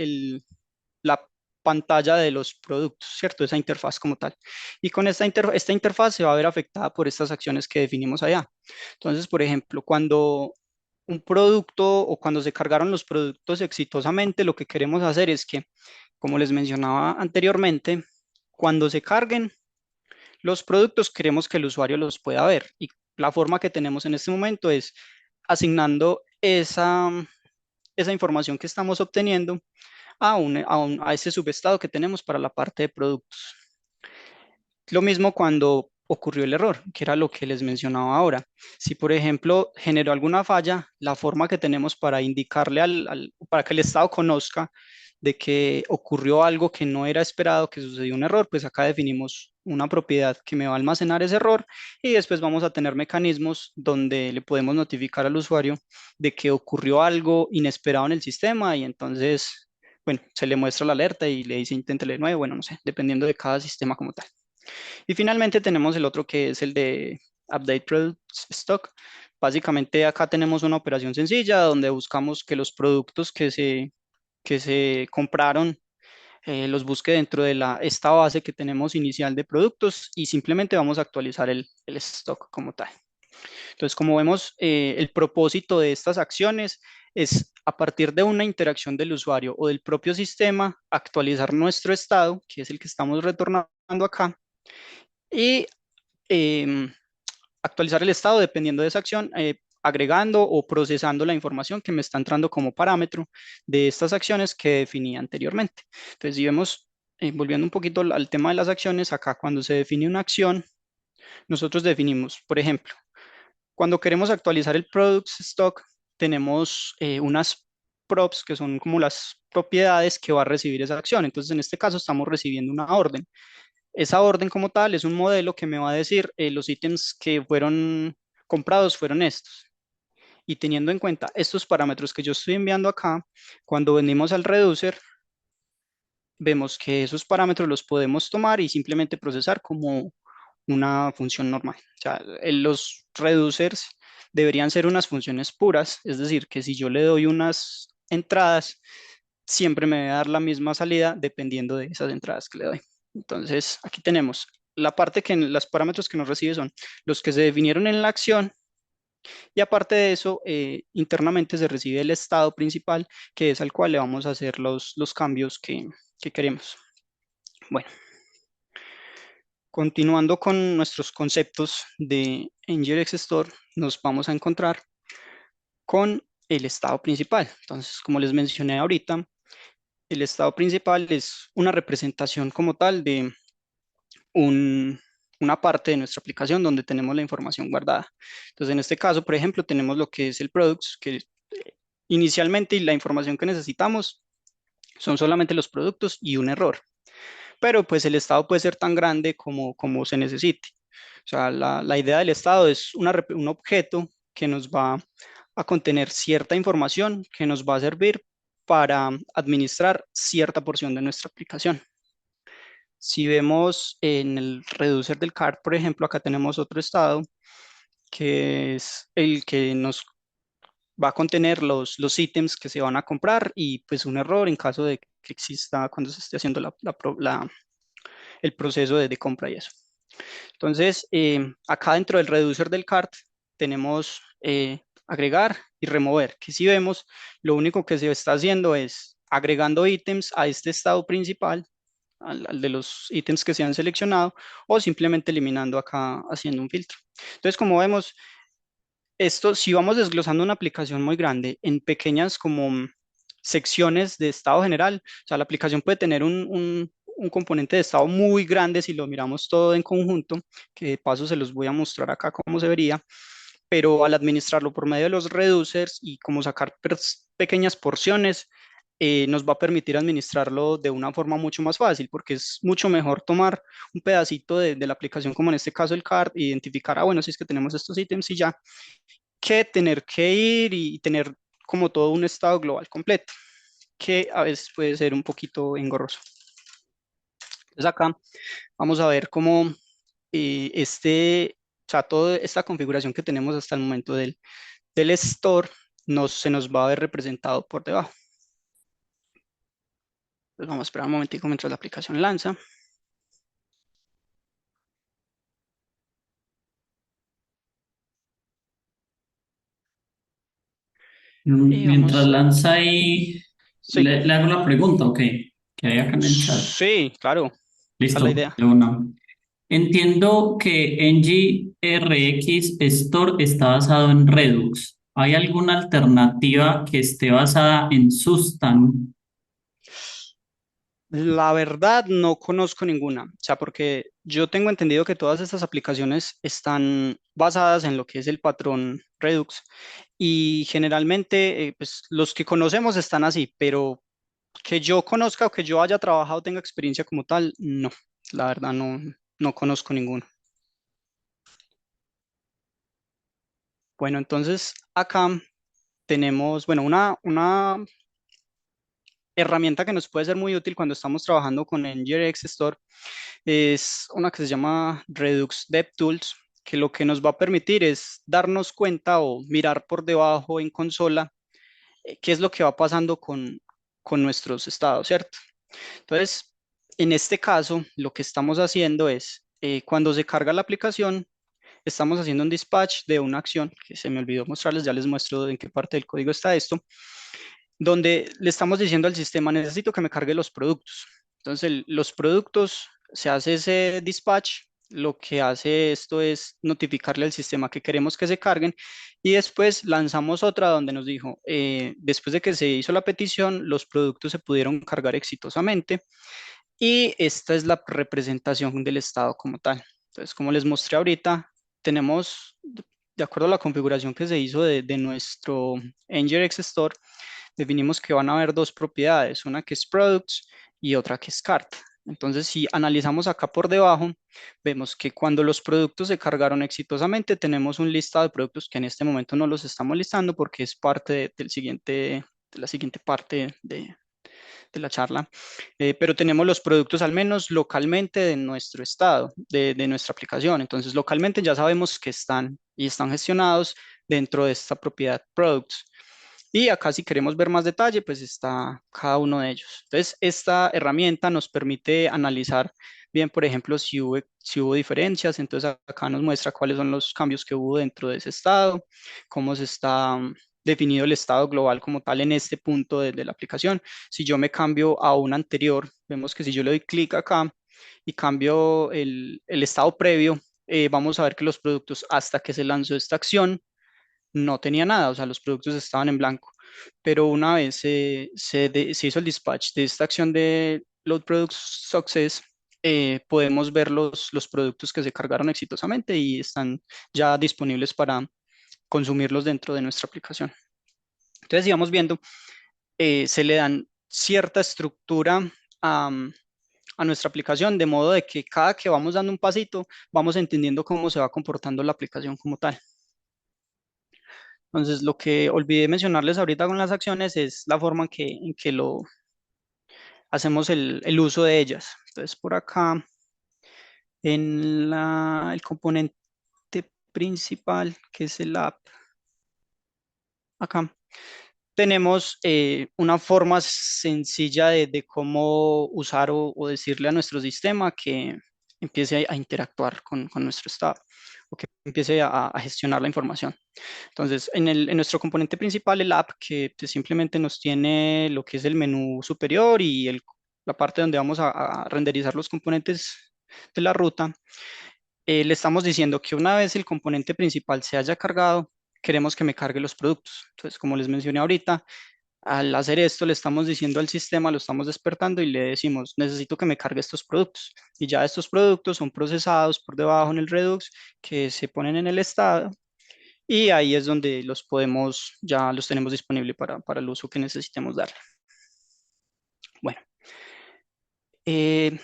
la pantalla de los productos, ¿cierto? Esa interfaz como tal. Y con esta interfaz se va a ver afectada por estas acciones que definimos allá. Entonces, por ejemplo, cuando un producto o cuando se cargaron los productos exitosamente, lo que queremos hacer es que, como les mencionaba anteriormente, cuando se carguen los productos, queremos que el usuario los pueda ver. Y la forma que tenemos en este momento es asignando esa información que estamos obteniendo a ese subestado que tenemos para la parte de productos. Lo mismo cuando ocurrió el error, que era lo que les mencionaba ahora. Si, por ejemplo, generó alguna falla, la forma que tenemos para indicarle para que el Estado conozca de que ocurrió algo que no era esperado, que sucedió un error, pues acá definimos una propiedad que me va a almacenar ese error y después vamos a tener mecanismos donde le podemos notificar al usuario de que ocurrió algo inesperado en el sistema y entonces, bueno, se le muestra la alerta y le dice inténtele de nuevo, bueno, no sé, dependiendo de cada sistema como tal. Y finalmente tenemos el otro que es el de Update Products Stock. Básicamente acá tenemos una operación sencilla donde buscamos que los productos que se compraron los busque dentro de esta base que tenemos inicial de productos y simplemente vamos a actualizar el stock como tal. Entonces, como vemos, el propósito de estas acciones es a partir de una interacción del usuario o del propio sistema, actualizar nuestro estado, que es el que estamos retornando acá, y em, actualizar el estado dependiendo de esa acción, agregando o procesando la información que me está entrando como parámetro de estas acciones que definí anteriormente. Entonces, si vemos, volviendo un poquito al tema de las acciones, acá cuando se define una acción, nosotros definimos, por ejemplo, cuando queremos actualizar el products stock, tenemos unas props que son como las propiedades que va a recibir esa acción. Entonces, en este caso, estamos recibiendo una orden. Esa orden como tal es un modelo que me va a decir los ítems que fueron comprados fueron estos. Y teniendo en cuenta estos parámetros que yo estoy enviando acá, cuando venimos al reducer, vemos que esos parámetros los podemos tomar y simplemente procesar como una función normal. O sea, los reducers deberían ser unas funciones puras, es decir, que si yo le doy unas entradas, siempre me va a dar la misma salida dependiendo de esas entradas que le doy. Entonces, aquí tenemos la parte que los parámetros que nos recibe son los que se definieron en la acción y aparte de eso, internamente se recibe el estado principal, que es al cual le vamos a hacer los cambios que queremos. Bueno, continuando con nuestros conceptos de NGRX Store, nos vamos a encontrar con el estado principal. Entonces, como les mencioné ahorita, el estado principal es una representación como tal de un- una parte de nuestra aplicación donde tenemos la información guardada. Entonces, en este caso, por ejemplo, tenemos lo que es el products, que inicialmente y la información que necesitamos son solamente los productos y un error. Pero pues el estado puede ser tan grande como se necesite. O sea, la idea del estado es un objeto que nos va a contener cierta información que nos va a servir para administrar cierta porción de nuestra aplicación. Si vemos en el reducer del cart, por ejemplo, acá tenemos otro estado que es el que nos va a contener los ítems que se van a comprar y pues un error en caso de que exista cuando se esté haciendo el proceso de compra y eso. Entonces, acá dentro del reducer del cart tenemos agregar y remover, que si vemos, lo único que se está haciendo es agregando ítems a este estado principal, al de los ítems que se han seleccionado, o simplemente eliminando acá haciendo un filtro. Entonces, como vemos, esto, si vamos desglosando una aplicación muy grande en pequeñas como secciones de estado general, o sea, la aplicación puede tener un componente de estado muy grande si lo miramos todo en conjunto, que de paso se los voy a mostrar acá cómo se vería, pero al administrarlo por medio de los reducers y como sacar pequeñas porciones, nos va a permitir administrarlo de una forma mucho más fácil, porque es mucho mejor tomar un pedacito de la aplicación, como en este caso el card, e identificar, bueno, si es que tenemos estos ítems y ya, que tener que ir y tener como todo un estado global completo, que a veces puede ser un poquito engorroso. Entonces acá vamos a ver cómo o sea, toda esta configuración que tenemos hasta el momento del store se nos va a ver representado por debajo. Entonces vamos a esperar un momentico mientras la aplicación lanza. Y Mientras vamos, lanza ahí, sí, le hago la pregunta, ok, que hay acá en el chat. sí, claro, esa es la Listo, idea. de una. Entiendo que NGRX Store está basado en Redux. ¿Hay alguna alternativa que esté basada en Sustan? La verdad no conozco ninguna, o sea, porque yo tengo entendido que todas estas aplicaciones están basadas en lo que es el patrón Redux y generalmente pues los que conocemos están así, pero que yo conozca o que yo haya trabajado, tenga experiencia como tal, no, la verdad no, no conozco ninguno. Bueno, entonces acá tenemos, bueno, una herramienta que nos puede ser muy útil cuando estamos trabajando con NGRX Store es una que se llama Redux DevTools, que lo que nos va a permitir es darnos cuenta o mirar por debajo en consola qué es lo que va pasando con nuestros estados, ¿cierto? Entonces, en este caso, lo que estamos haciendo es, cuando se carga la aplicación, estamos haciendo un dispatch de una acción, que se me olvidó mostrarles, ya les muestro en qué parte del código está esto, donde le estamos diciendo al sistema, necesito que me cargue los productos. Entonces, los productos, se hace ese dispatch, lo que hace esto es notificarle al sistema que queremos que se carguen y después lanzamos otra donde nos dijo, después de que se hizo la petición, los productos se pudieron cargar exitosamente y esta es la representación del estado como tal. Entonces, como les mostré ahorita, tenemos, de acuerdo a la configuración que se hizo de nuestro NGRX Store, definimos que van a haber dos propiedades, una que es products y otra que es cart. Entonces, si analizamos acá por debajo, vemos que cuando los productos se cargaron exitosamente, tenemos un listado de productos que en este momento no los estamos listando porque es parte de la siguiente parte de la charla. Pero tenemos los productos al menos localmente de nuestro estado, de nuestra aplicación. Entonces, localmente ya sabemos que están y están gestionados dentro de esta propiedad products. Y acá si queremos ver más detalle, pues está cada uno de ellos. Entonces, esta herramienta nos permite analizar bien, por ejemplo, si hubo diferencias. Entonces, acá nos muestra cuáles son los cambios que hubo dentro de ese estado, cómo se está definido el estado global como tal en este punto de la aplicación. Si yo me cambio a un anterior, vemos que si yo le doy clic acá y cambio el estado previo, vamos a ver que los productos hasta que se lanzó esta acción, no tenía nada, o sea, los productos estaban en blanco. Pero una vez se hizo el dispatch de esta acción de Load Products Success, podemos ver los productos que se cargaron exitosamente y están ya disponibles para consumirlos dentro de nuestra aplicación. Entonces, si vamos viendo, se le dan cierta estructura a, a nuestra aplicación, de modo de que cada que vamos dando un pasito, vamos entendiendo cómo se va comportando la aplicación como tal. Entonces, lo que olvidé mencionarles ahorita con las acciones es la forma en que lo hacemos el uso de ellas. Entonces, por acá, en el componente principal, que es el app, acá tenemos una forma sencilla de cómo usar o decirle a nuestro sistema que empiece a interactuar con nuestro estado o que empiece a gestionar la información. Entonces, en nuestro componente principal, el app, que pues, simplemente nos tiene lo que es el menú superior y la parte donde vamos a renderizar los componentes de la ruta, le estamos diciendo que una vez el componente principal se haya cargado, queremos que me cargue los productos. Entonces, como les mencioné ahorita, al hacer esto, le estamos diciendo al sistema, lo estamos despertando y le decimos, necesito que me cargue estos productos. Y ya estos productos son procesados por debajo en el Redux, que se ponen en el estado y ahí es donde ya los tenemos disponibles para el uso que necesitemos darle. Bueno, eh,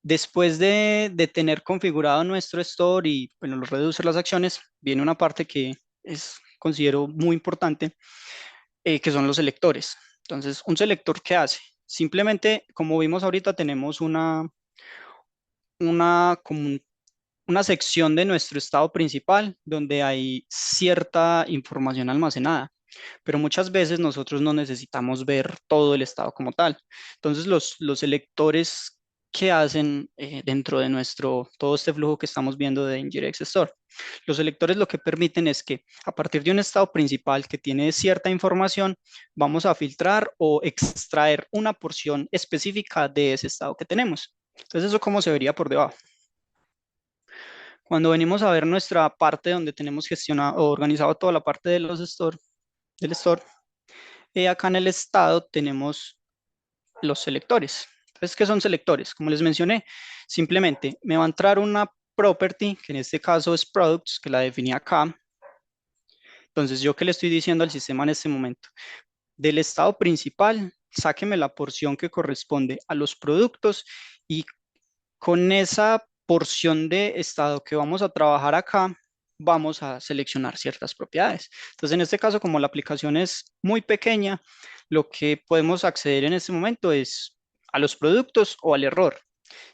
después de tener configurado nuestro store y bueno, reducir las acciones, viene una parte que considero muy importante, que son los selectores. Entonces, ¿un selector qué hace? Simplemente, como vimos ahorita, tenemos como una sección de nuestro estado principal donde hay cierta información almacenada, pero muchas veces nosotros no necesitamos ver todo el estado como tal. Entonces, los selectores que hacen dentro de todo este flujo que estamos viendo de Nginx Store. Los selectores lo que permiten es que a partir de un estado principal que tiene cierta información, vamos a filtrar o extraer una porción específica de ese estado que tenemos. Entonces, eso cómo se vería por debajo. Cuando venimos a ver nuestra parte donde tenemos gestionado o organizado toda la parte de del store, acá en el estado tenemos los selectores. Entonces, ¿qué son selectores? Como les mencioné, simplemente me va a entrar una property, que en este caso es products, que la definí acá. Entonces, ¿yo qué le estoy diciendo al sistema en este momento? Del estado principal, sáqueme la porción que corresponde a los productos y con esa porción de estado que vamos a trabajar acá, vamos a seleccionar ciertas propiedades. Entonces, en este caso, como la aplicación es muy pequeña, lo que podemos acceder en este momento es a los productos o al error.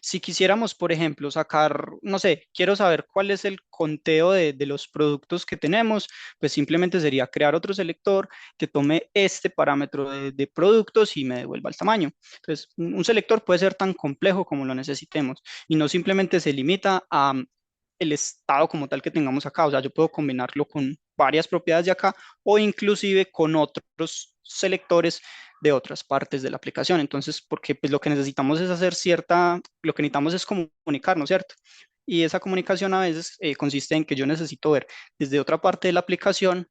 Si quisiéramos, por ejemplo, sacar, no sé, quiero saber cuál es el conteo de los productos que tenemos, pues simplemente sería crear otro selector que tome este parámetro de productos y me devuelva el tamaño. Entonces, un selector puede ser tan complejo como lo necesitemos y no simplemente se limita a el estado como tal que tengamos acá. O sea, yo puedo combinarlo con varias propiedades de acá o inclusive con otros selectores de otras partes de la aplicación. Entonces, porque pues lo que necesitamos es lo que necesitamos es comunicarnos, ¿cierto? Y esa comunicación a veces consiste en que yo necesito ver desde otra parte de la aplicación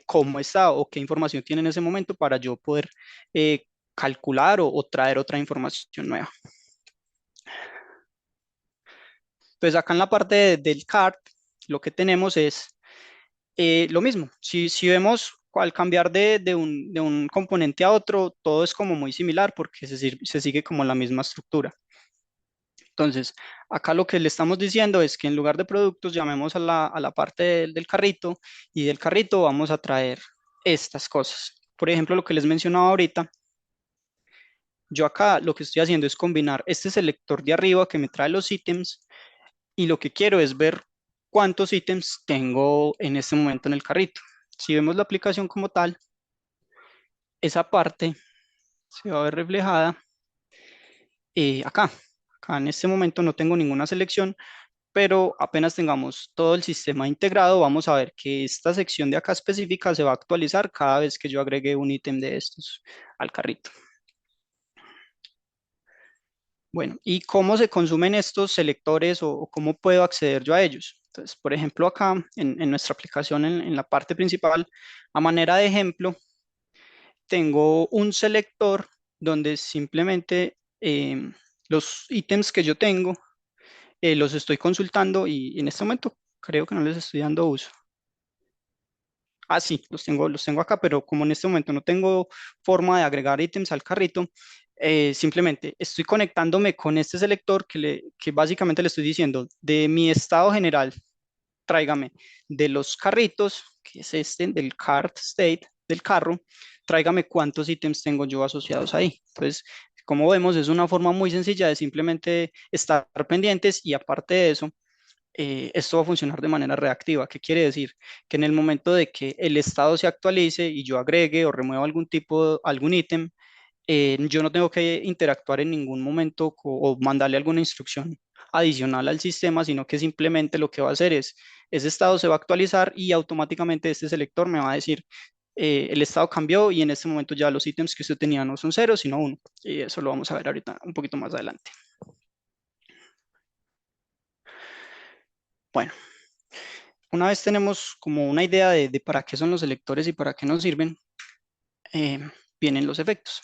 cómo está o qué información tiene en ese momento para yo poder calcular o traer otra información nueva. Entonces, acá en la parte del cart, lo que tenemos es lo mismo. Si vemos al cambiar de un componente a otro, todo es como muy similar porque se sigue como la misma estructura. Entonces, acá lo que le estamos diciendo es que en lugar de productos, llamemos a la parte del carrito y del carrito vamos a traer estas cosas. Por ejemplo, lo que les mencionaba ahorita, yo acá lo que estoy haciendo es combinar este selector de arriba que me trae los ítems y lo que quiero es ver cuántos ítems tengo en este momento en el carrito. Si vemos la aplicación como tal, esa parte se va a ver reflejada acá. Acá en este momento no tengo ninguna selección, pero apenas tengamos todo el sistema integrado, vamos a ver que esta sección de acá específica se va a actualizar cada vez que yo agregue un ítem de estos al carrito. Bueno, ¿y cómo se consumen estos selectores o cómo puedo acceder yo a ellos? Entonces, por ejemplo, acá en nuestra aplicación, en la parte principal, a manera de ejemplo, tengo un selector donde simplemente los ítems que yo tengo los estoy consultando y en este momento creo que no les estoy dando uso. Ah, sí, los tengo acá, pero como en este momento no tengo forma de agregar ítems al carrito, simplemente estoy conectándome con este selector que básicamente le estoy diciendo de mi estado general, tráigame de los carritos, que es este, del cart state, del carro, tráigame cuántos ítems tengo yo asociados ahí. Entonces, como vemos, es una forma muy sencilla de simplemente estar pendientes y aparte de eso, esto va a funcionar de manera reactiva. ¿Qué quiere decir? Que en el momento de que el estado se actualice y yo agregue o remueva algún ítem, yo no tengo que interactuar en ningún momento o mandarle alguna instrucción adicional al sistema, sino que simplemente lo que va a hacer es, ese estado se va a actualizar y automáticamente este selector me va a decir, el estado cambió y en este momento ya los ítems que usted tenía no son cero, sino uno. Y eso lo vamos a ver ahorita un poquito más adelante. Bueno, una vez tenemos como una idea de para qué son los selectores y para qué nos sirven, eh, vienen los efectos.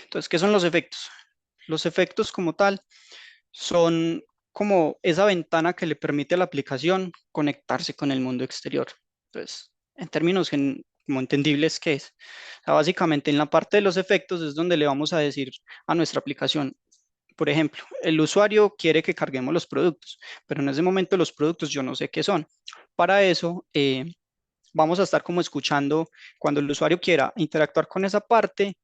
Entonces, ¿qué son los efectos? Los efectos como tal son como esa ventana que le permite a la aplicación conectarse con el mundo exterior. Entonces, en términos como entendibles, ¿qué es? O sea, básicamente en la parte de los efectos es donde le vamos a decir a nuestra aplicación, por ejemplo, el usuario quiere que carguemos los productos, pero en ese momento los productos yo no sé qué son. Para eso, vamos a estar como escuchando cuando el usuario quiera interactuar con esa parte,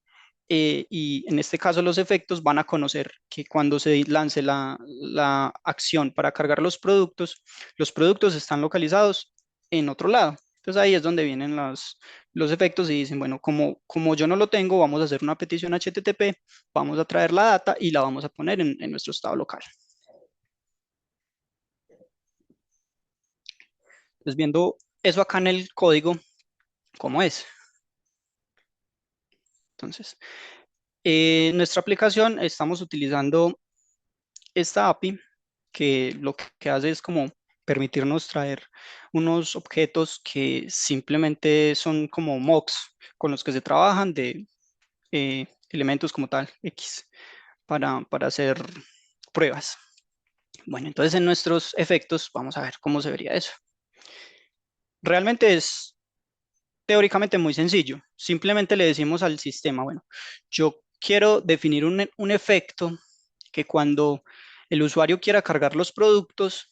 y en este caso los efectos van a conocer que cuando se lance la acción para cargar los productos están localizados en otro lado. Entonces ahí es donde vienen los efectos y dicen, bueno, como yo no lo tengo, vamos a hacer una petición HTTP, vamos a traer la data y la vamos a poner en nuestro estado local. Entonces viendo eso acá en el código, ¿cómo es? Entonces, en nuestra aplicación estamos utilizando esta API que lo que hace es como permitirnos traer unos objetos que simplemente son como mocks con los que se trabajan de elementos como tal X para hacer pruebas. Bueno, entonces en nuestros efectos vamos a ver cómo se vería eso. Realmente es teóricamente muy sencillo. Simplemente le decimos al sistema, bueno, yo quiero definir un efecto que cuando el usuario quiera cargar los productos,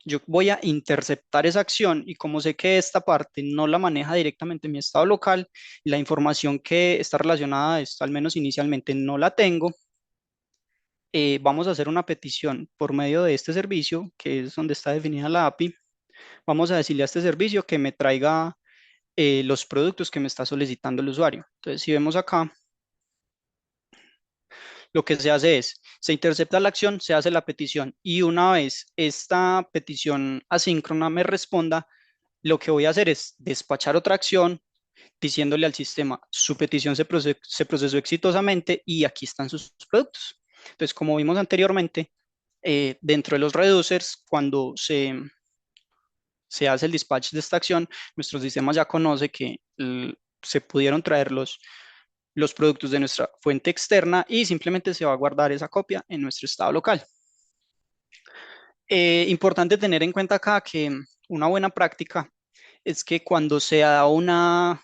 yo voy a interceptar esa acción y como sé que esta parte no la maneja directamente mi estado local, la información que está relacionada a esto, al menos inicialmente, no la tengo, vamos a hacer una petición por medio de este servicio, que es donde está definida la API. Vamos a decirle a este servicio que me traiga los productos que me está solicitando el usuario. Entonces, si vemos acá, lo que se hace es, se intercepta la acción, se hace la petición y una vez esta petición asíncrona me responda, lo que voy a hacer es despachar otra acción diciéndole al sistema, su petición se procesó exitosamente y aquí están sus productos. Entonces, como vimos anteriormente, dentro de los reducers, cuando se hace el dispatch de esta acción, nuestro sistema ya conoce que se pudieron traer los productos de nuestra fuente externa y simplemente se va a guardar esa copia en nuestro estado local. Importante tener en cuenta acá que una buena práctica es que cuando se da una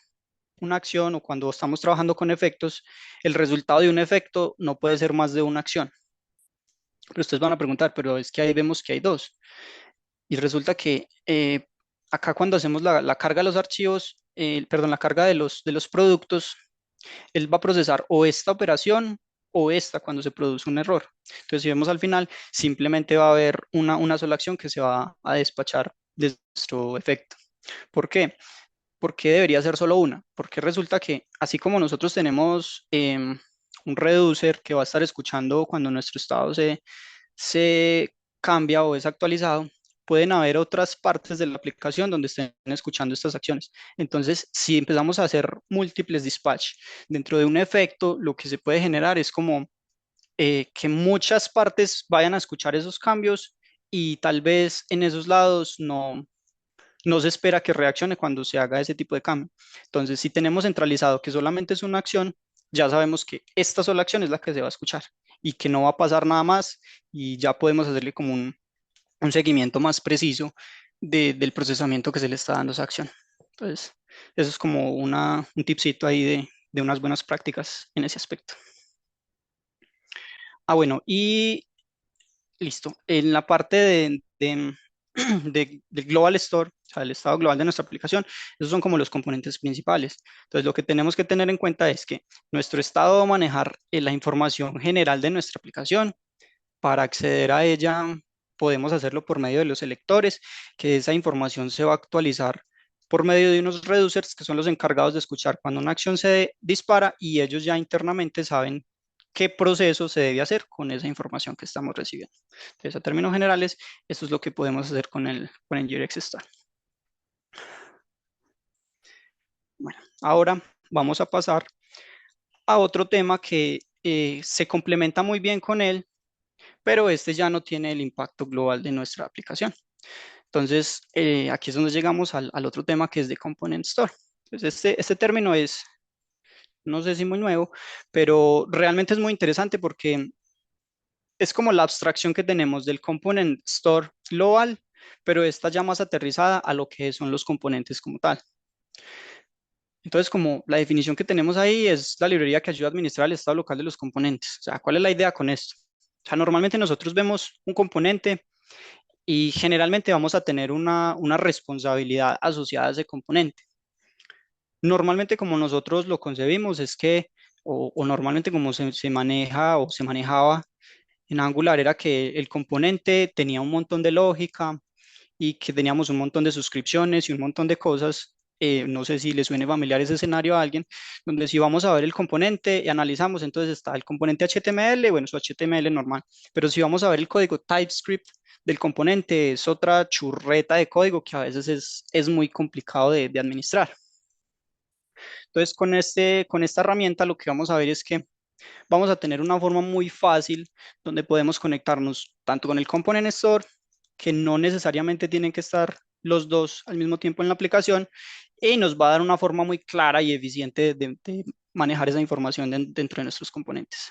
acción o cuando estamos trabajando con efectos, el resultado de un efecto no puede ser más de una acción. Pero ustedes van a preguntar, pero es que ahí vemos que hay dos. Y resulta que acá cuando hacemos la carga de los archivos, perdón, la carga de los productos, él va a procesar o esta operación o esta cuando se produce un error. Entonces, si vemos al final, simplemente va a haber una sola acción que se va a despachar de nuestro efecto. ¿Por qué? ¿Por qué debería ser solo una? Porque resulta que así como nosotros tenemos un reducer que va a estar escuchando cuando nuestro estado se cambia o es actualizado, pueden haber otras partes de la aplicación donde estén escuchando estas acciones. Entonces, si empezamos a hacer múltiples dispatch dentro de un efecto, lo que se puede generar es como que muchas partes vayan a escuchar esos cambios y tal vez en esos lados no se espera que reaccione cuando se haga ese tipo de cambio. Entonces, si tenemos centralizado que solamente es una acción, ya sabemos que esta sola acción es la que se va a escuchar y que no va a pasar nada más y ya podemos hacerle como un seguimiento más preciso del procesamiento que se le está dando a esa acción. Entonces, eso es como un tipcito ahí de unas buenas prácticas en ese aspecto. Ah, bueno, y listo. En la parte del Global Store, o sea, el estado global de nuestra aplicación, esos son como los componentes principales. Entonces, lo que tenemos que tener en cuenta es que nuestro estado va a manejar la información general de nuestra aplicación. Para acceder a ella, podemos hacerlo por medio de los selectores, que esa información se va a actualizar por medio de unos reducers que son los encargados de escuchar cuando una acción se dispara y ellos ya internamente saben qué proceso se debe hacer con esa información que estamos recibiendo. Entonces, a términos generales, esto es lo que podemos hacer con nginx star. Bueno, ahora vamos a pasar a otro tema que se complementa muy bien con él, pero este ya no tiene el impacto global de nuestra aplicación. Entonces, aquí es donde llegamos al otro tema que es de Component Store. Entonces, este término es, no sé si muy nuevo, pero realmente es muy interesante porque es como la abstracción que tenemos del Component Store global, pero está ya más aterrizada a lo que son los componentes como tal. Entonces, como la definición que tenemos ahí es la librería que ayuda a administrar el estado local de los componentes. O sea, ¿cuál es la idea con esto? O sea, normalmente nosotros vemos un componente y generalmente vamos a tener una responsabilidad asociada a ese componente. Normalmente como nosotros lo concebimos es que, o normalmente como se maneja o se manejaba en Angular era que el componente tenía un montón de lógica y que teníamos un montón de suscripciones y un montón de cosas. No sé si le suene familiar ese escenario a alguien, donde si vamos a ver el componente y analizamos, entonces está el componente HTML, bueno, su HTML normal, pero si vamos a ver el código TypeScript del componente, es otra churreta de código que a veces es muy complicado de administrar. Entonces, con esta herramienta lo que vamos a ver es que vamos a tener una forma muy fácil donde podemos conectarnos tanto con el Component Store, que no necesariamente tienen que estar los dos al mismo tiempo en la aplicación, y nos va a dar una forma muy clara y eficiente de manejar esa información dentro de nuestros componentes.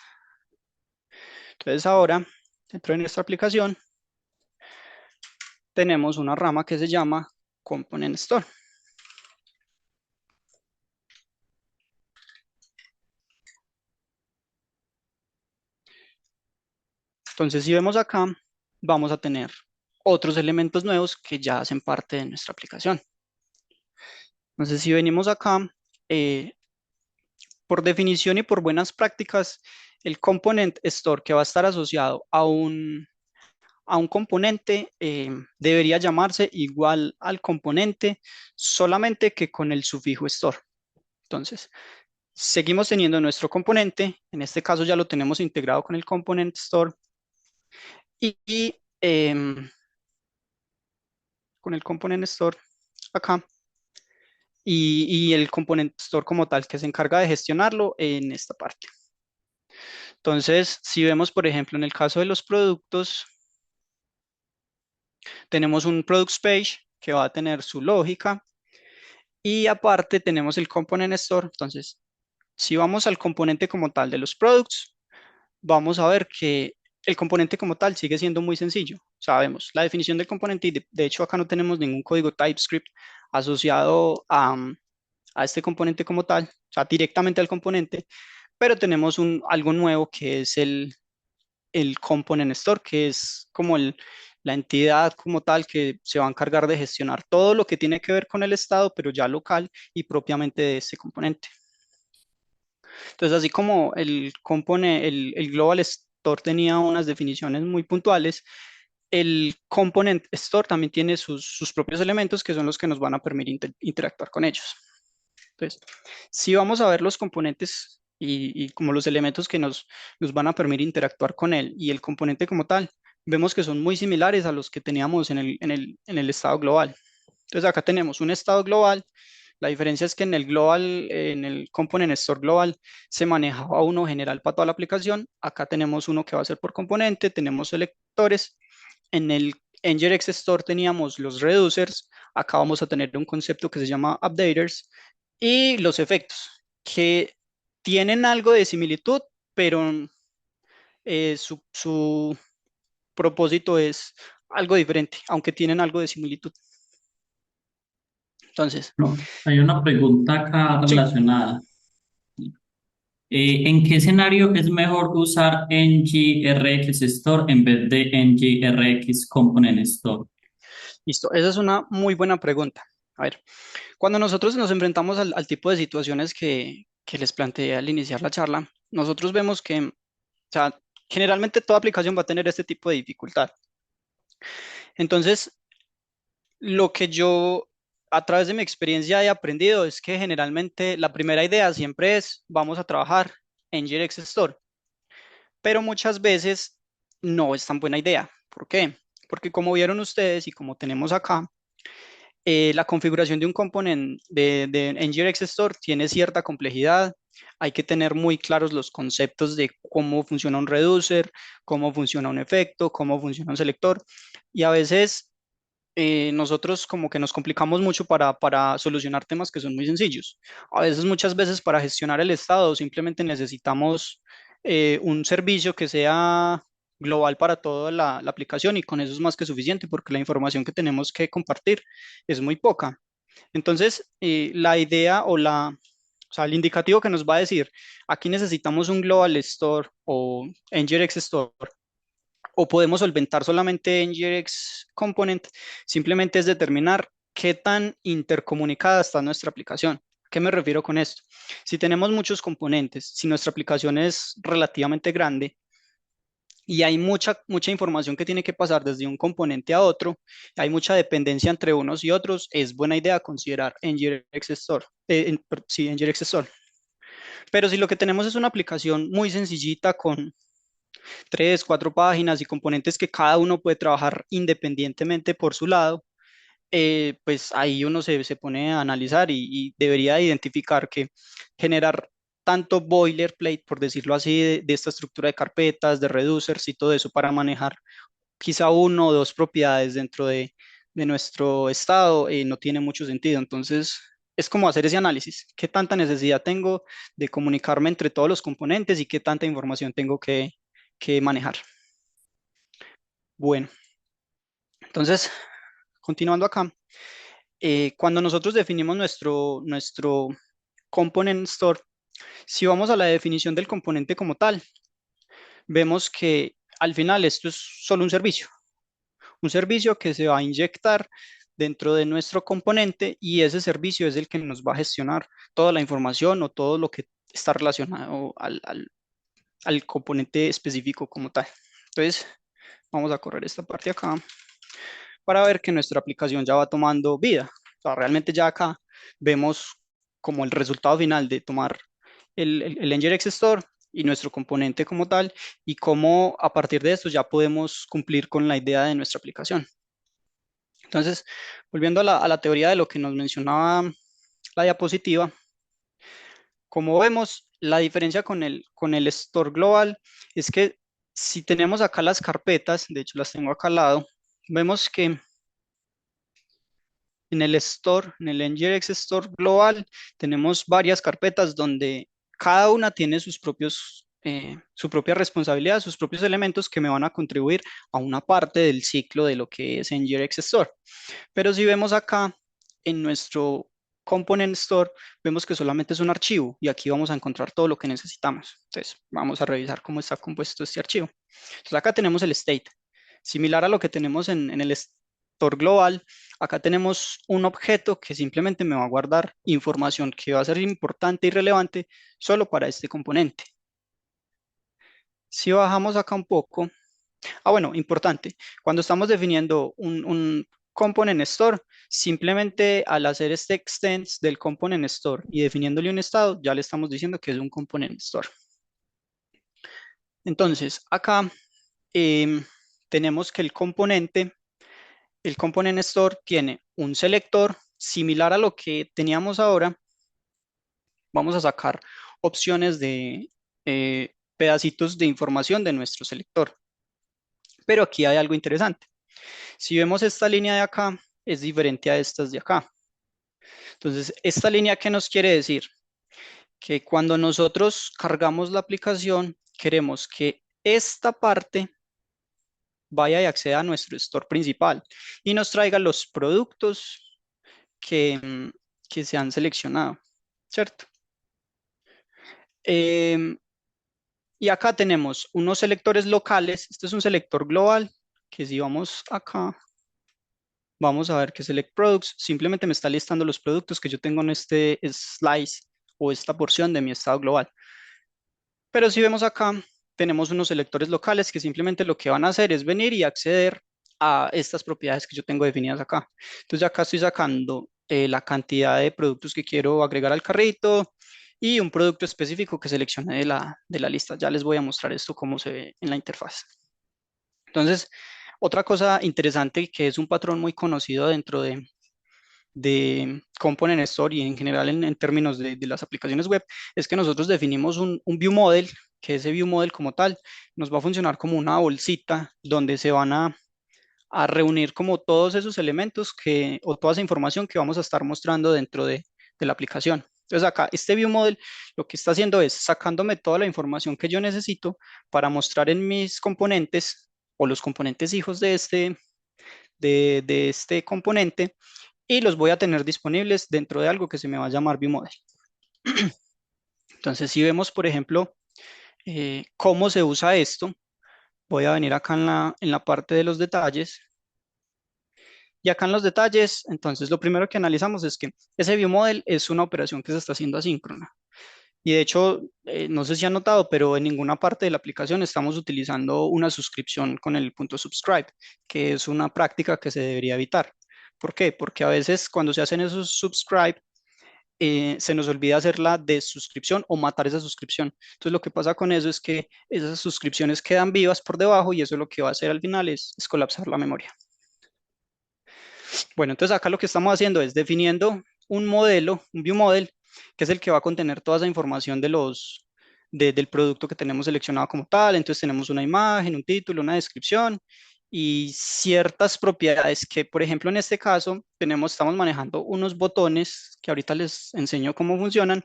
Entonces ahora, dentro de nuestra aplicación, tenemos una rama que se llama Component Store. Entonces, si vemos acá, vamos a tener otros elementos nuevos que ya hacen parte de nuestra aplicación. Entonces, si venimos acá, eh, por definición y por buenas prácticas, el component store que va a estar asociado a un componente debería llamarse igual al componente, solamente que con el sufijo store. Entonces, seguimos teniendo nuestro componente, en este caso ya lo tenemos integrado con el component store y con el component store acá y el component store como tal que se encarga de gestionarlo en esta parte. Entonces, si vemos, por ejemplo, en el caso de los productos, tenemos un products page que va a tener su lógica y aparte tenemos el component store. Entonces, si vamos al componente como tal de los products, vamos a ver que el componente como tal sigue siendo muy sencillo. Sabemos la definición del componente y de hecho acá no tenemos ningún código TypeScript asociado a este componente como tal, o sea, directamente al componente, pero tenemos algo nuevo que es el Component Store, que es como la entidad como tal que se va a encargar de gestionar todo lo que tiene que ver con el estado, pero ya local y propiamente de ese componente. Entonces, así como el Global Store tenía unas definiciones muy puntuales, el Component Store también tiene sus propios elementos que son los que nos van a permitir interactuar con ellos. Entonces, si vamos a ver los componentes y como los elementos que nos van a permitir interactuar con él y el componente como tal, vemos que son muy similares a los que teníamos en el estado global. Entonces, acá tenemos un estado global. La diferencia es que en el global, en el component store global, se manejaba uno general para toda la aplicación. Acá tenemos uno que va a ser por componente, tenemos selectores. En el nginx store teníamos los reducers. Acá vamos a tener un concepto que se llama updaters y los efectos, que tienen algo de similitud, pero su propósito es algo diferente, aunque tienen algo de similitud. Entonces, No, hay una pregunta acá sí, relacionada. ¿En qué escenario es mejor usar NGRX Store en vez de NGRX Component Store? listo. Esa es una muy buena pregunta. A ver, cuando nosotros nos enfrentamos al tipo de situaciones que les planteé al iniciar la charla, nosotros vemos que, o sea, generalmente toda aplicación va a tener este tipo de dificultad. Entonces, lo que yo a través de mi experiencia he aprendido es que generalmente la primera idea siempre es vamos a trabajar en nginx store. pero muchas veces no es tan buena idea. ¿Por qué? Porque como vieron ustedes y como tenemos acá, la configuración de un componente de NGRX Store tiene cierta complejidad. Hay que tener muy claros los conceptos de cómo funciona un reducer, cómo funciona un efecto, cómo funciona un selector. Y a veces nosotros como que nos complicamos mucho para solucionar temas que son muy sencillos. A veces, muchas veces para gestionar el estado simplemente necesitamos un servicio que sea global para toda la aplicación y con eso es más que suficiente porque la información que tenemos que compartir es muy poca. Entonces, la idea o sea, el indicativo que nos va a decir, aquí necesitamos un Global Store o NGRX Store o podemos solventar solamente NGRX Component, simplemente es determinar qué tan intercomunicada está nuestra aplicación. ¿A qué me refiero con esto? Si tenemos muchos componentes, si nuestra aplicación es relativamente grande y hay mucha información que tiene que pasar desde un componente a otro, hay mucha dependencia entre unos y otros, es buena idea considerar NGRX Store. Sí, NGRX Store. Pero si lo que tenemos es una aplicación muy sencillita con 3, 4 páginas y componentes que cada uno puede trabajar independientemente por su lado, pues ahí uno se pone a analizar y debería identificar que generar tanto boilerplate, por decirlo así, de esta estructura de carpetas, de reducers y todo eso para manejar quizá 1 o 2 propiedades dentro de nuestro estado, no tiene mucho sentido. Entonces, es como hacer ese análisis. ¿Qué tanta necesidad tengo de comunicarme entre todos los componentes y qué tanta información tengo que manejar? Bueno, entonces, continuando acá, cuando nosotros definimos nuestro component store, si vamos a la definición del componente como tal, vemos que al final esto es solo un servicio que se va a inyectar dentro de nuestro componente y ese servicio es el que nos va a gestionar toda la información o todo lo que está relacionado al componente específico como tal. Entonces, vamos a correr esta parte acá para ver que nuestra aplicación ya va tomando vida. O sea, realmente ya acá vemos como el resultado final de tomar el NGRX Store y nuestro componente como tal y cómo a partir de esto ya podemos cumplir con la idea de nuestra aplicación. Entonces, volviendo a la teoría de lo que nos mencionaba la diapositiva, como vemos, la diferencia con el Store Global es que si tenemos acá las carpetas, de hecho las tengo acá al lado, vemos que en el Store, en el NGRX Store Global, tenemos varias carpetas donde cada una tiene su propia responsabilidad, sus propios elementos que me van a contribuir a una parte del ciclo de lo que es NGRX Store. Pero si vemos acá en nuestro Component Store, vemos que solamente es un archivo y aquí vamos a encontrar todo lo que necesitamos. Entonces, vamos a revisar cómo está compuesto este archivo. Entonces, acá tenemos el state. Similar a lo que tenemos en el Store global, acá tenemos un objeto que simplemente me va a guardar información que va a ser importante y relevante solo para este componente. Si bajamos acá un poco, bueno, importante. Cuando estamos definiendo un component store, simplemente al hacer este extends del component store y definiéndole un estado, ya le estamos diciendo que es un component store. Entonces, acá tenemos que el component store tiene un selector similar a lo que teníamos ahora. Vamos a sacar opciones de pedacitos de información de nuestro selector. Pero aquí hay algo interesante. Si vemos esta línea de acá, es diferente a estas de acá. Entonces, esta línea, ¿qué nos quiere decir? Que cuando nosotros cargamos la aplicación, queremos que esta parte vaya y acceda a nuestro store principal y nos traiga los productos que se han seleccionado, ¿cierto? Em, y acá tenemos unos selectores locales. Este es un selector global, que si vamos acá, vamos a ver que Select Products simplemente me está listando los productos que yo tengo en este slice o esta porción de mi estado global. Pero si vemos acá, tenemos unos selectores locales que simplemente lo que van a hacer es venir y acceder a estas propiedades que yo tengo definidas acá. Entonces acá estoy sacando la cantidad de productos que quiero agregar al carrito, y un producto específico que seleccioné de la lista. Ya les voy a mostrar esto cómo se ve en la interfaz. Entonces, otra cosa interesante que es un patrón muy conocido dentro de Component Store y en general en términos de las aplicaciones web es que nosotros definimos un view model, que ese view model como tal nos va a funcionar como una bolsita donde se van a reunir como todos esos elementos o toda esa información que vamos a estar mostrando dentro de la aplicación. Entonces acá este view model lo que está haciendo es sacándome toda la información que yo necesito para mostrar en mis componentes o los componentes hijos de este componente y los voy a tener disponibles dentro de algo que se me va a llamar view model. Entonces si vemos, por ejemplo, cómo se usa esto, voy a venir acá en la parte de los detalles. Y acá en los detalles, entonces lo primero que analizamos es que ese viewModel es una operación que se está haciendo asíncrona. Y de hecho, no sé si han notado, pero en ninguna parte de la aplicación estamos utilizando una suscripción con el punto subscribe, que es una práctica que se debería evitar. ¿Por qué? Porque a veces cuando se hacen esos subscribe, se nos olvida hacer la desuscripción o matar esa suscripción. Entonces lo que pasa con eso es que esas suscripciones quedan vivas por debajo y eso lo que va a hacer al final es colapsar la memoria. Bueno, entonces acá lo que estamos haciendo es definiendo un modelo, un view model, que es el que va a contener toda esa información del producto que tenemos seleccionado como tal. Entonces tenemos una imagen, un título, una descripción y ciertas propiedades que, por ejemplo, en este caso estamos manejando unos botones que ahorita les enseño cómo funcionan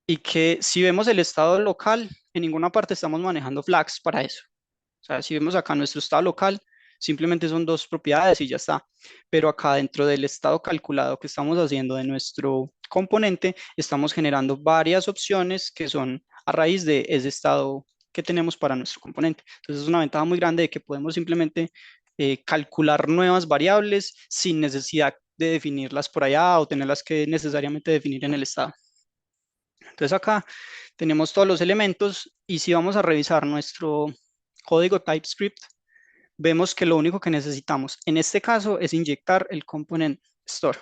y que si vemos el estado local, en ninguna parte estamos manejando flags para eso. O sea, si vemos acá nuestro estado local, simplemente son dos propiedades y ya está. Pero acá dentro del estado calculado que estamos haciendo de nuestro componente, estamos generando varias opciones que son a raíz de ese estado que tenemos para nuestro componente. Entonces es una ventaja muy grande de que podemos simplemente calcular nuevas variables sin necesidad de definirlas por allá o tenerlas que necesariamente definir en el estado. Entonces acá tenemos todos los elementos y si vamos a revisar nuestro código TypeScript, vemos que lo único que necesitamos en este caso es inyectar el component store.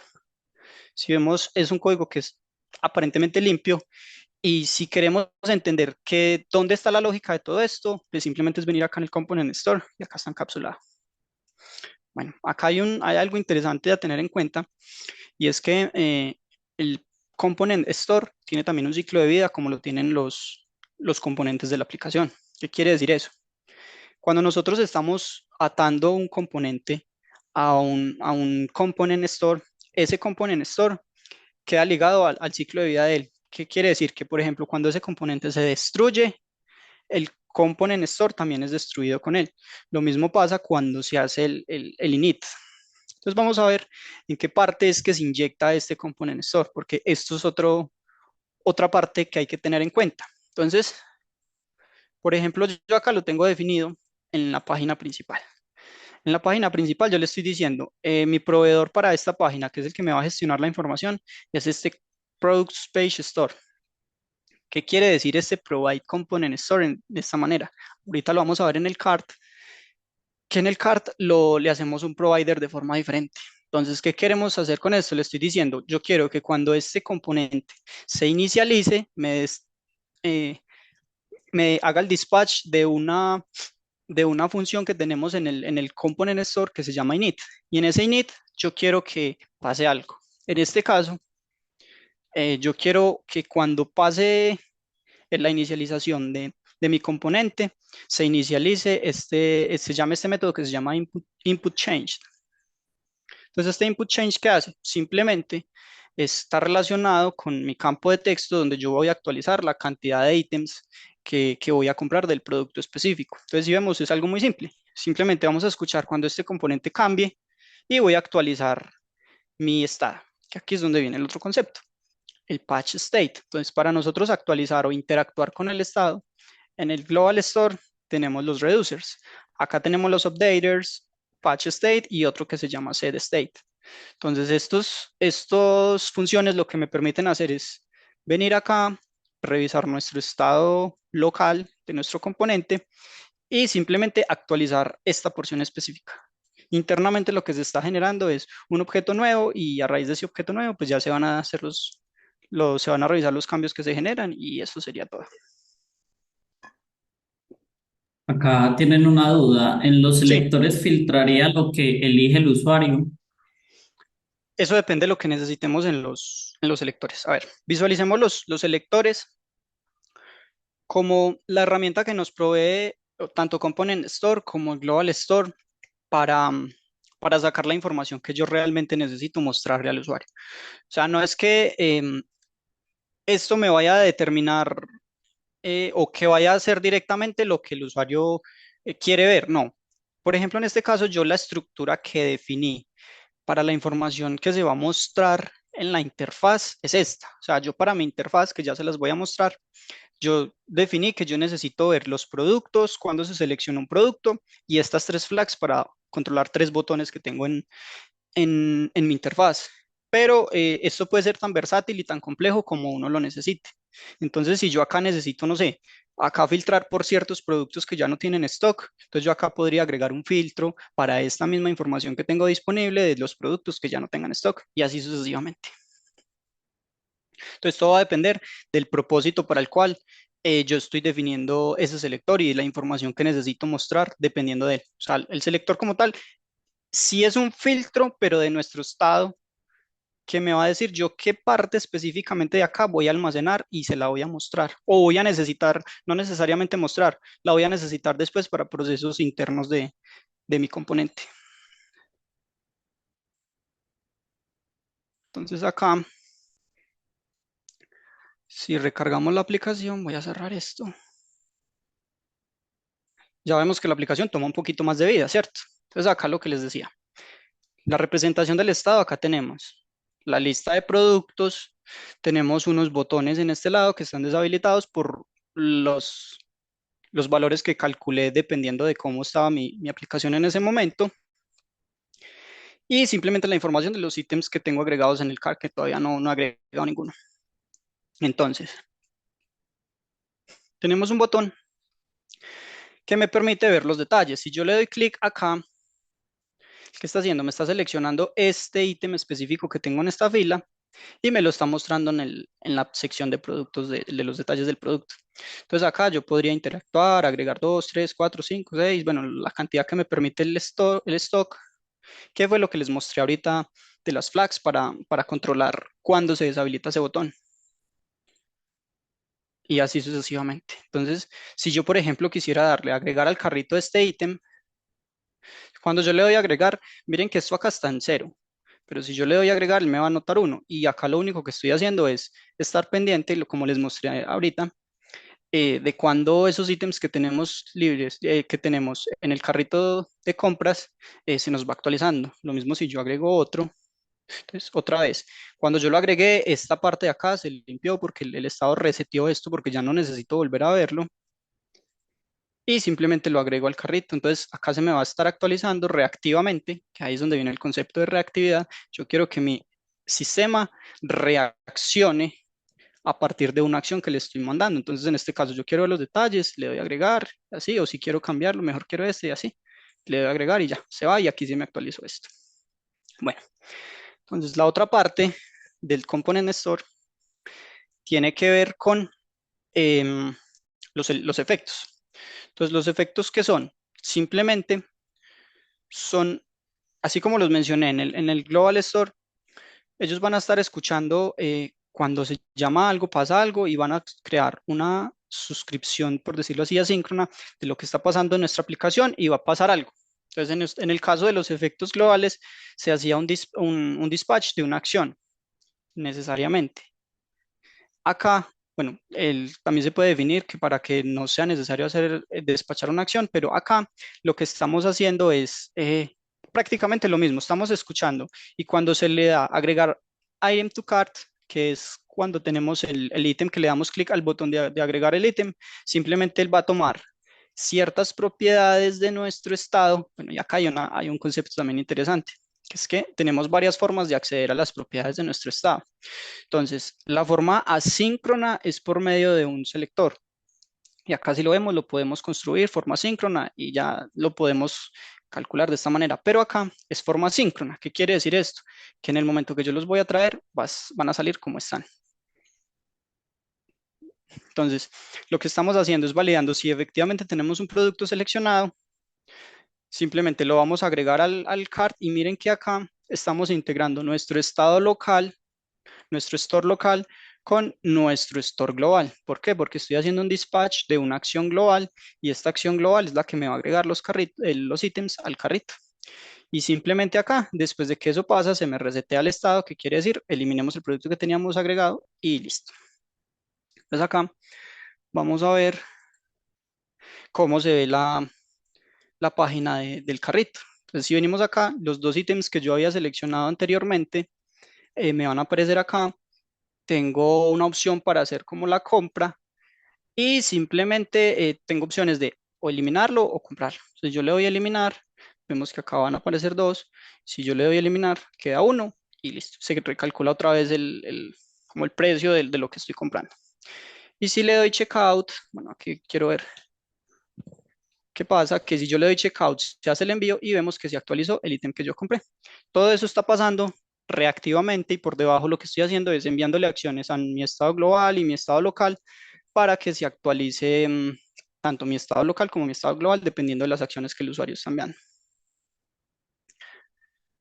Si vemos, es un código que es aparentemente limpio y si queremos entender dónde está la lógica de todo esto, pues simplemente es venir acá en el component store y acá está encapsulado. Bueno, acá hay algo interesante a tener en cuenta y es que el component store tiene también un ciclo de vida como lo tienen los componentes de la aplicación. ¿Qué quiere decir eso? Cuando nosotros estamos atando un componente a un component store, ese component store queda ligado al ciclo de vida de él. ¿Qué quiere decir? Que, por ejemplo, cuando ese componente se destruye, el component store también es destruido con él. Lo mismo pasa cuando se hace el init. Entonces vamos a ver en qué parte es que se inyecta este component store, porque esto es otra parte que hay que tener en cuenta. Entonces, por ejemplo, yo acá lo tengo definido en la página principal. En la página principal yo le estoy diciendo, mi proveedor para esta página, que es el que me va a gestionar la información, es este Products Page Store. ¿Qué quiere decir este Provide Component Store de esta manera? Ahorita lo vamos a ver en el cart, que en el cart le hacemos un provider de forma diferente. Entonces, ¿qué queremos hacer con esto? Le estoy diciendo, yo quiero que cuando este componente se inicialice, eh, me haga el dispatch de una función que tenemos en el component store que se llama init. Y en ese init yo quiero que pase algo. En este caso, yo quiero que cuando pase en la inicialización de mi componente, se inicialice se llama este método que se llama input change. Entonces, este input change, ¿qué hace? Simplemente está relacionado con mi campo de texto donde yo voy a actualizar la cantidad de ítems que voy a comprar del producto específico. Entonces, si vemos, es algo muy simple. Simplemente vamos a escuchar cuando este componente cambie y voy a actualizar mi estado, que aquí es donde viene el otro concepto, el patch state. Entonces, para nosotros actualizar o interactuar con el estado, en el Global Store tenemos los reducers. Acá tenemos los updaters, patch state y otro que se llama set state. Entonces, estos funciones lo que me permiten hacer es venir acá, revisar nuestro estado local de nuestro componente y simplemente actualizar esta porción específica. Internamente lo que se está generando es un objeto nuevo y a raíz de ese objeto nuevo, pues ya se van a hacer se van a revisar los cambios que se generan y eso sería todo. Acá tienen una duda. ¿En los Sí, selectores filtraría lo que elige el usuario? eso depende de lo que necesitemos en los selectores. A ver, visualicemos los selectores como la herramienta que nos provee tanto Component Store como el Global Store para, para sacar la información que yo realmente necesito mostrarle al usuario. O sea, no es que esto me vaya a determinar o que vaya a hacer directamente lo que el usuario quiere ver, no. Por ejemplo, en este caso, yo la estructura que definí para la información que se va a mostrar en la interfaz es esta. O sea, yo para mi interfaz, que ya se las voy a mostrar, yo definí que yo necesito ver los productos, cuando se selecciona un producto y estas tres flags para controlar tres botones que tengo en mi interfaz. Pero esto puede ser tan versátil y tan complejo como uno lo necesite. Entonces, si yo acá necesito, no sé, acá filtrar por ciertos productos que ya no tienen stock, entonces yo acá podría agregar un filtro para esta misma información que tengo disponible de los productos que ya no tengan stock y así sucesivamente. Entonces, todo va a depender del propósito para el cual yo estoy definiendo ese selector y la información que necesito mostrar dependiendo de él. O sea, el selector como tal sí es un filtro, pero de nuestro estado que me va a decir yo qué parte específicamente de acá voy a almacenar y se la voy a mostrar. O voy a necesitar, no necesariamente mostrar, la voy a necesitar después para procesos internos de mi componente. Entonces acá, si recargamos la aplicación, voy a cerrar esto. Ya vemos que la aplicación toma un poquito más de vida, ¿cierto? Entonces acá lo que les decía, la representación del estado, acá tenemos la lista de productos, tenemos unos botones en este lado que están deshabilitados por los valores que calculé dependiendo de cómo estaba mi aplicación en ese momento y simplemente la información de los ítems que tengo agregados en el cart que todavía no he agregado ninguno. Entonces, tenemos un botón que me permite ver los detalles. Si yo le doy clic acá, ¿qué está haciendo? Me está seleccionando este ítem específico que tengo en esta fila y me lo está mostrando en la sección de productos de los detalles del producto. Entonces acá yo podría interactuar, agregar 2, 3, 4, 5, 6, bueno, la cantidad que me permite el stock, que fue lo que les mostré ahorita de las flags para controlar cuándo se deshabilita ese botón y así sucesivamente. Entonces, si yo, por ejemplo, quisiera darle a agregar al carrito este ítem, cuando yo le doy a agregar, miren que esto acá está en cero. Pero si yo le doy a agregar, él me va a anotar uno. Y acá lo único que estoy haciendo es estar pendiente, como les mostré ahorita, de cuando esos ítems que tenemos libres, que tenemos en el carrito de compras, se nos va actualizando. Lo mismo si yo agrego otro. Entonces, otra vez, cuando yo lo agregué, esta parte de acá se limpió porque el estado reseteó esto porque ya no necesito volver a verlo y simplemente lo agrego al carrito. Entonces, acá se me va a estar actualizando reactivamente, que ahí es donde viene el concepto de reactividad. Yo quiero que mi sistema reaccione a partir de una acción que le estoy mandando. Entonces, en este caso, yo quiero ver los detalles, le doy a agregar, así, o si quiero cambiarlo, mejor quiero este y así. Le doy a agregar y ya, se va y aquí se me actualizó esto. Bueno, entonces la otra parte del Component Store tiene que ver con em, los efectos. Entonces, los efectos que son, simplemente son, así como los mencioné en el Global Store, ellos van a estar escuchando cuando se llama algo, pasa algo y van a crear una suscripción, por decirlo así, asíncrona de lo que está pasando en nuestra aplicación y va a pasar algo. Entonces, en el caso de los efectos globales, se hacía un dispatch de una acción, necesariamente. Acá, bueno, también se puede definir que para que no sea necesario hacer despachar una acción, pero acá lo que estamos haciendo es prácticamente lo mismo. Estamos escuchando y cuando se le da agregar item to cart, que es cuando tenemos el ítem que le damos clic al botón de agregar el ítem, simplemente él va a tomar ciertas propiedades de nuestro estado. Bueno, y acá hay un concepto también interesante, que es que tenemos varias formas de acceder a las propiedades de nuestro estado. Entonces, la forma asíncrona es por medio de un selector. Y acá si lo vemos, lo podemos construir forma síncrona y ya lo podemos calcular de esta manera. Pero acá es forma síncrona. ¿Qué quiere decir esto? Que en el momento que yo los voy a traer, van a salir como están. Entonces, lo que estamos haciendo es validando si efectivamente tenemos un producto seleccionado. Simplemente lo vamos a agregar al cart y miren que acá estamos integrando nuestro estado local, nuestro store local con nuestro store global. ¿Por qué? Porque estoy haciendo un dispatch de una acción global y esta acción global es la que me va a agregar los ítems al carrito. Y simplemente acá, después de que eso pasa, se me resetea el estado, que quiere decir, eliminemos el producto que teníamos agregado y listo. Entonces acá vamos a ver cómo se ve la página del carrito. Entonces si venimos acá, los dos ítems que yo había seleccionado anteriormente me van a aparecer acá. Tengo una opción para hacer como la compra y simplemente tengo opciones de o eliminarlo o comprarlo. Entonces yo le doy a eliminar, vemos que acá van a aparecer dos. Si yo le doy a eliminar, queda uno y listo. Se recalcula otra vez como el precio de lo que estoy comprando. Y si le doy checkout, bueno, aquí quiero ver qué pasa, que si yo le doy checkout, se hace el envío y vemos que se actualizó el ítem que yo compré. Todo eso está pasando reactivamente y por debajo lo que estoy haciendo es enviándole acciones a mi estado global y mi estado local para que se actualice tanto mi estado local como mi estado global dependiendo de las acciones que el usuario está enviando.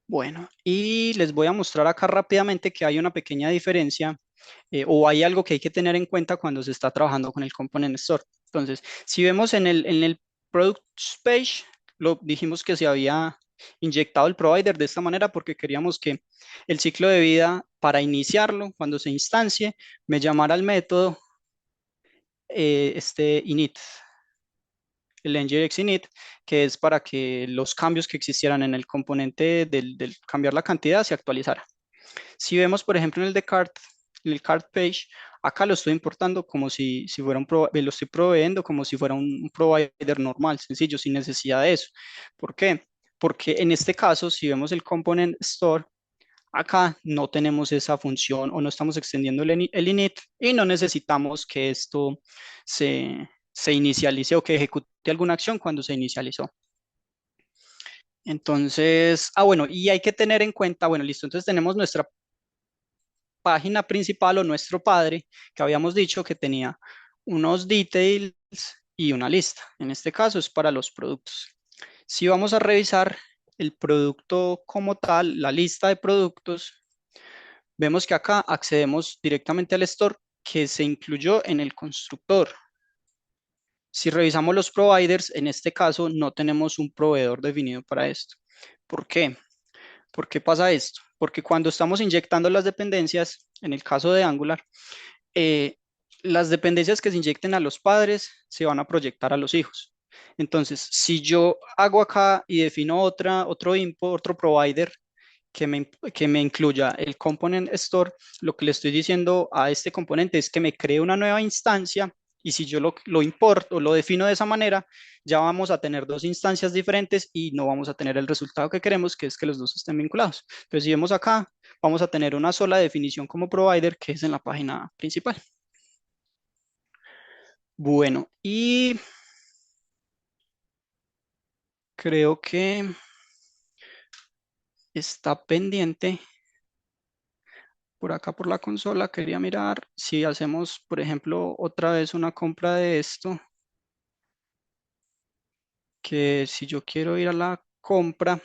Bueno, y les voy a mostrar acá rápidamente que hay una pequeña diferencia o hay algo que hay que tener en cuenta cuando se está trabajando con el Component Store. Entonces, si vemos en el Products page, lo dijimos que se había inyectado el provider de esta manera porque queríamos que el ciclo de vida para iniciarlo, cuando se instancie, me llamara al método init, el nginx init, que es para que los cambios que existieran en el componente del cambiar la cantidad se actualizara. Si vemos, por ejemplo, en el cart page, acá lo estoy importando como si fuera lo estoy proveyendo como si fuera un provider normal, sencillo, sin necesidad de eso. ¿Por qué? Porque en este caso, si vemos el component store, acá no tenemos esa función o no estamos extendiendo el init y no necesitamos que esto se inicialice o que ejecute alguna acción cuando se inicializó. Entonces, bueno, y hay que tener en cuenta, bueno, listo, entonces tenemos nuestra página principal o nuestro padre, que habíamos dicho que tenía unos details y una lista. En este caso es para los productos. Si vamos a revisar el producto como tal, la lista de productos, vemos que acá accedemos directamente al store que se incluyó en el constructor. Si revisamos los providers, en este caso no tenemos un proveedor definido para esto. ¿Por qué? ¿Por qué pasa esto? Porque cuando estamos inyectando las dependencias, en el caso de Angular, eh, las dependencias que se inyecten a los padres se van a proyectar a los hijos. Entonces, si yo hago acá y defino otro import, otro provider que me incluya el component store, lo que le estoy diciendo a este componente es que me cree una nueva instancia y si yo lo importo, lo defino de esa manera, ya vamos a tener dos instancias diferentes y no vamos a tener el resultado que queremos, que es que los dos estén vinculados. Entonces, si vemos acá, vamos a tener una sola definición como provider, que es en la página principal. Bueno, y creo que está pendiente por acá por la consola. Quería mirar si hacemos, por ejemplo, otra vez una compra de esto, que si yo quiero ir a la compra,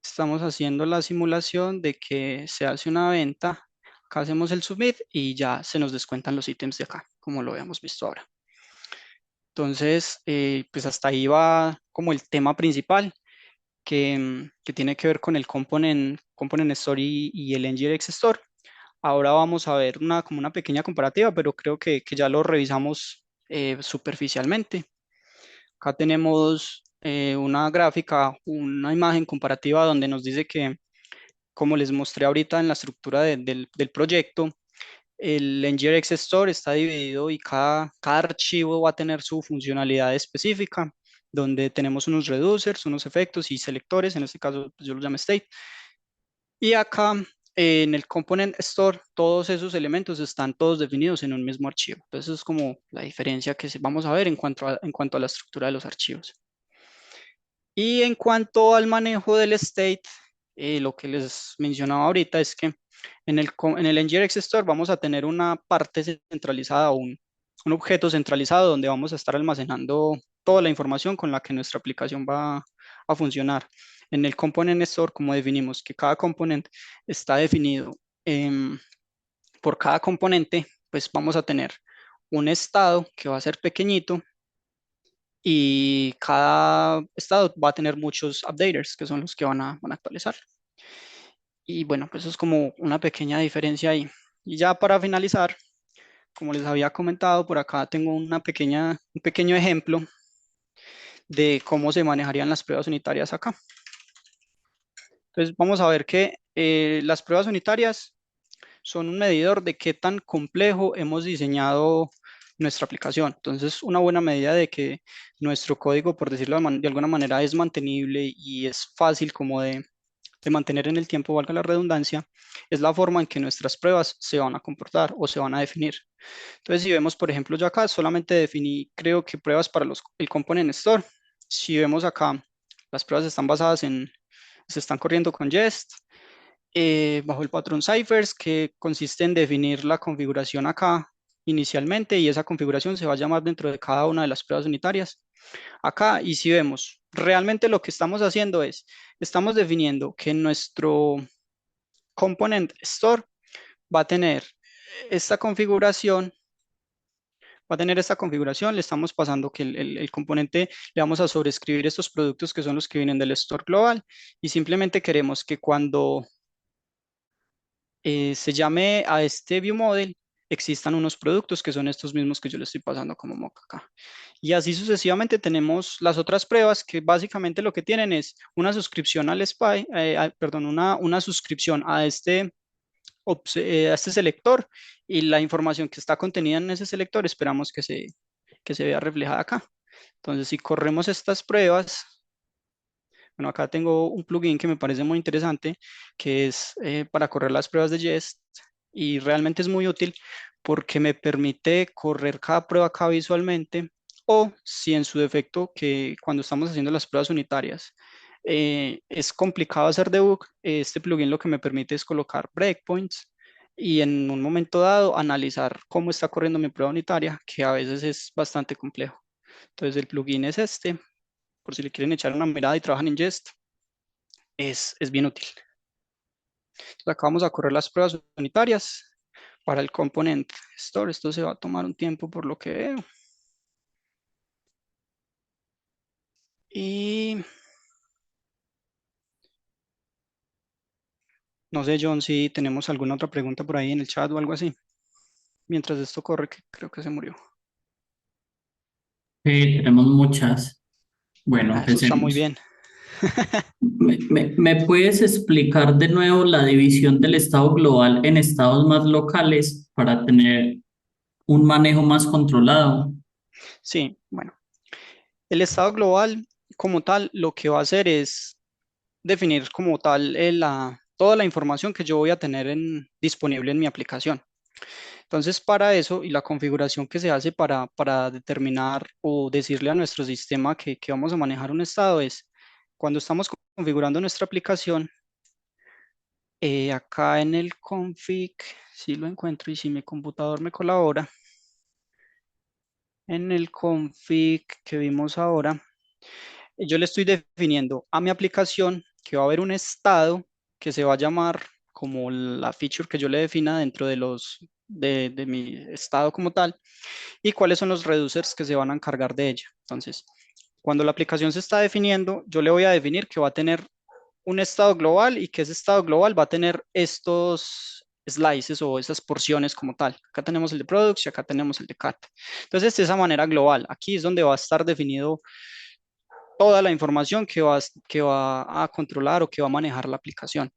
estamos haciendo la simulación de que se hace una venta. Acá hacemos el submit y ya se nos descuentan los ítems de acá, como lo habíamos visto ahora. Entonces, pues hasta ahí va como el tema principal que tiene que ver con el component store y el nginx store. Ahora vamos a ver como una pequeña comparativa, pero creo que ya lo revisamos superficialmente. Acá tenemos una gráfica, una imagen comparativa donde nos dice que, como les mostré ahorita en la estructura del proyecto, el nginx store está dividido y cada archivo va a tener su funcionalidad específica, donde tenemos unos reducers, unos efectos y selectores, en este caso pues, yo lo llamo state. Y acá en el component store, todos esos elementos están todos definidos en un mismo archivo. Entonces es como la diferencia que vamos a ver en cuanto a la estructura de los archivos. Y en cuanto al manejo del state, lo que les mencionaba ahorita es que En el NGRX Store vamos a tener una parte centralizada, un objeto centralizado donde vamos a estar almacenando toda la información con la que nuestra aplicación va a funcionar. En el Component Store, como definimos que cada componente está definido em, por cada componente, pues vamos a tener un estado que va a ser pequeñito y cada estado va a tener muchos updaters, que son los que van a actualizar. Y bueno, pues eso es como una pequeña diferencia ahí. Y ya para finalizar, como les había comentado, por acá tengo un pequeño ejemplo de cómo se manejarían las pruebas unitarias acá. Entonces vamos a ver que las pruebas unitarias son un medidor de qué tan complejo hemos diseñado nuestra aplicación. Entonces, una buena medida de que nuestro código, por decirlo de alguna manera, es mantenible y es fácil como de mantener en el tiempo, valga la redundancia, es la forma en que nuestras pruebas se van a comportar o se van a definir. Entonces, si vemos, por ejemplo, yo acá solamente definí, creo que pruebas para el component store. Si vemos acá, las pruebas están basadas se están corriendo con Jest, bajo el patrón ciphers, que consiste en definir la configuración acá inicialmente y esa configuración se va a llamar dentro de cada una de las pruebas unitarias. Acá, y si vemos, realmente lo que estamos haciendo es, estamos definiendo que nuestro component store va a tener esta configuración, le estamos pasando que el componente le vamos a sobreescribir estos productos que son los que vienen del store global y simplemente queremos que cuando se llame a este view model, existan unos productos que son estos mismos que yo le estoy pasando como mock acá. Y así sucesivamente tenemos las otras pruebas que básicamente lo que tienen es una suscripción al SPY, perdón, una suscripción a este selector y la información que está contenida en ese selector esperamos que se vea reflejada acá. Entonces, si corremos estas pruebas, bueno, acá tengo un plugin que me parece muy interesante, que es para correr las pruebas de Jest y realmente es muy útil porque me permite correr cada prueba acá visualmente o si en su defecto que cuando estamos haciendo las pruebas unitarias es complicado hacer debug, este plugin lo que me permite es colocar breakpoints y en un momento dado analizar cómo está corriendo mi prueba unitaria, que a veces es bastante complejo. Entonces el plugin es este por si le quieren echar una mirada y trabajan en Jest, es bien útil. Entonces acá vamos a correr las pruebas unitarias para el component store. Esto se va a tomar un tiempo por lo que veo. Y no sé, John, si tenemos alguna otra pregunta por ahí en el chat o algo así. Mientras esto corre, que creo que se murió. Tenemos muchas. Bueno, Ah, eso está muy empecemos. bien. ¿Me puedes explicar de nuevo la división del estado global en estados más locales para tener un manejo más controlado? Sí, bueno. El estado global como tal lo que va a hacer es definir como tal toda la información que yo voy a tener disponible en mi aplicación. Entonces, para eso y la configuración que se hace para determinar o decirle a nuestro sistema que vamos a manejar un estado es cuando estamos configurando nuestra aplicación, acá en el config, si lo encuentro y si mi computador me colabora, en el config que vimos ahora, yo le estoy definiendo a mi aplicación que va a haber un estado que se va a llamar como la feature que yo le defina dentro de mi estado como tal y cuáles son los reducers que se van a encargar de ella. Entonces, cuando la aplicación se está definiendo, yo le voy a definir que va a tener un estado global y que ese estado global va a tener estos slices o esas porciones como tal. Acá tenemos el de products y acá tenemos el de cat. Entonces, de esa manera global, aquí es donde va a estar definido toda la información que va a controlar o que va a manejar la aplicación.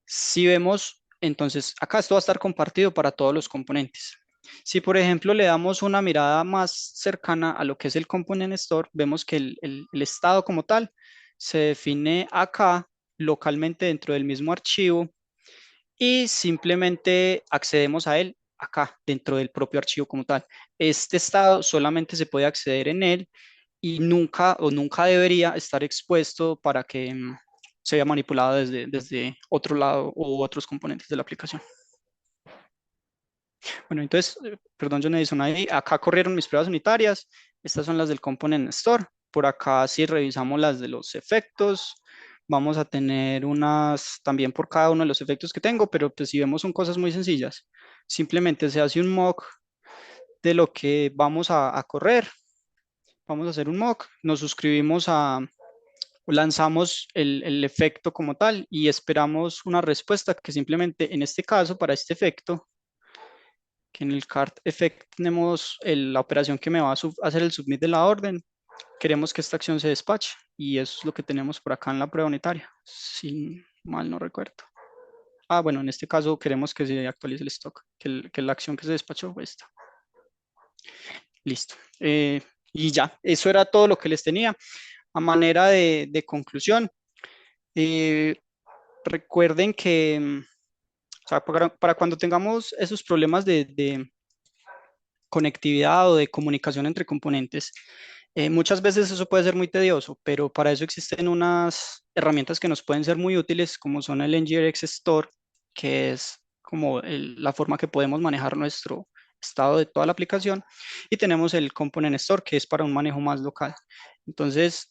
Si vemos, entonces acá esto va a estar compartido para todos los componentes. Si, por ejemplo, le damos una mirada más cercana a lo que es el Component Store, vemos que el estado como tal se define acá localmente dentro del mismo archivo y simplemente accedemos a él acá dentro del propio archivo como tal. Este estado solamente se puede acceder en él y nunca o nunca debería estar expuesto para que se vea manipulado desde otro lado u otros componentes de la aplicación. Bueno, entonces, perdón, John Edison, ahí, acá corrieron mis pruebas unitarias. Estas son las del Component Store. Por acá, si revisamos las de los efectos, vamos a tener unas también por cada uno de los efectos que tengo, pero pues si vemos son cosas muy sencillas. Simplemente se hace un mock de lo que vamos a correr. Vamos a hacer un mock, nos suscribimos lanzamos el efecto como tal y esperamos una respuesta que simplemente en este caso, para este efecto, que en el cart effect tenemos la operación que me va a hacer el submit de la orden. Queremos que esta acción se despache y eso es lo que tenemos por acá en la prueba unitaria, si mal no recuerdo. Ah, bueno, en este caso queremos que se actualice el stock, que la acción que se despachó fue esta. Listo. Y ya, eso era todo lo que les tenía. A manera de conclusión, eh, recuerden que, o sea, para cuando tengamos esos problemas de conectividad o de comunicación entre componentes, muchas veces eso puede ser muy tedioso, pero para eso existen unas herramientas que nos pueden ser muy útiles, como son el NGRX Store, que es como la forma que podemos manejar nuestro estado de toda la aplicación, y tenemos el Component Store, que es para un manejo más local. Entonces,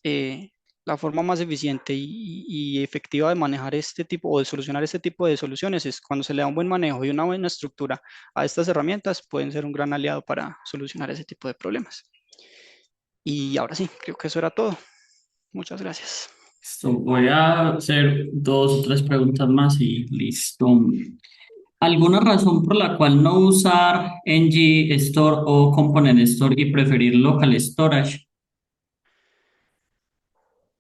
la forma más eficiente y efectiva de manejar este tipo o de solucionar este tipo de soluciones es cuando se le da un buen manejo y una buena estructura a estas herramientas, pueden ser un gran aliado para solucionar ese tipo de problemas. Y ahora sí, creo que eso era todo. Muchas gracias. Listo, voy a hacer dos o tres preguntas más y listo. ¿Alguna razón por la cual no usar NG Store o Component Store y preferir Local Storage?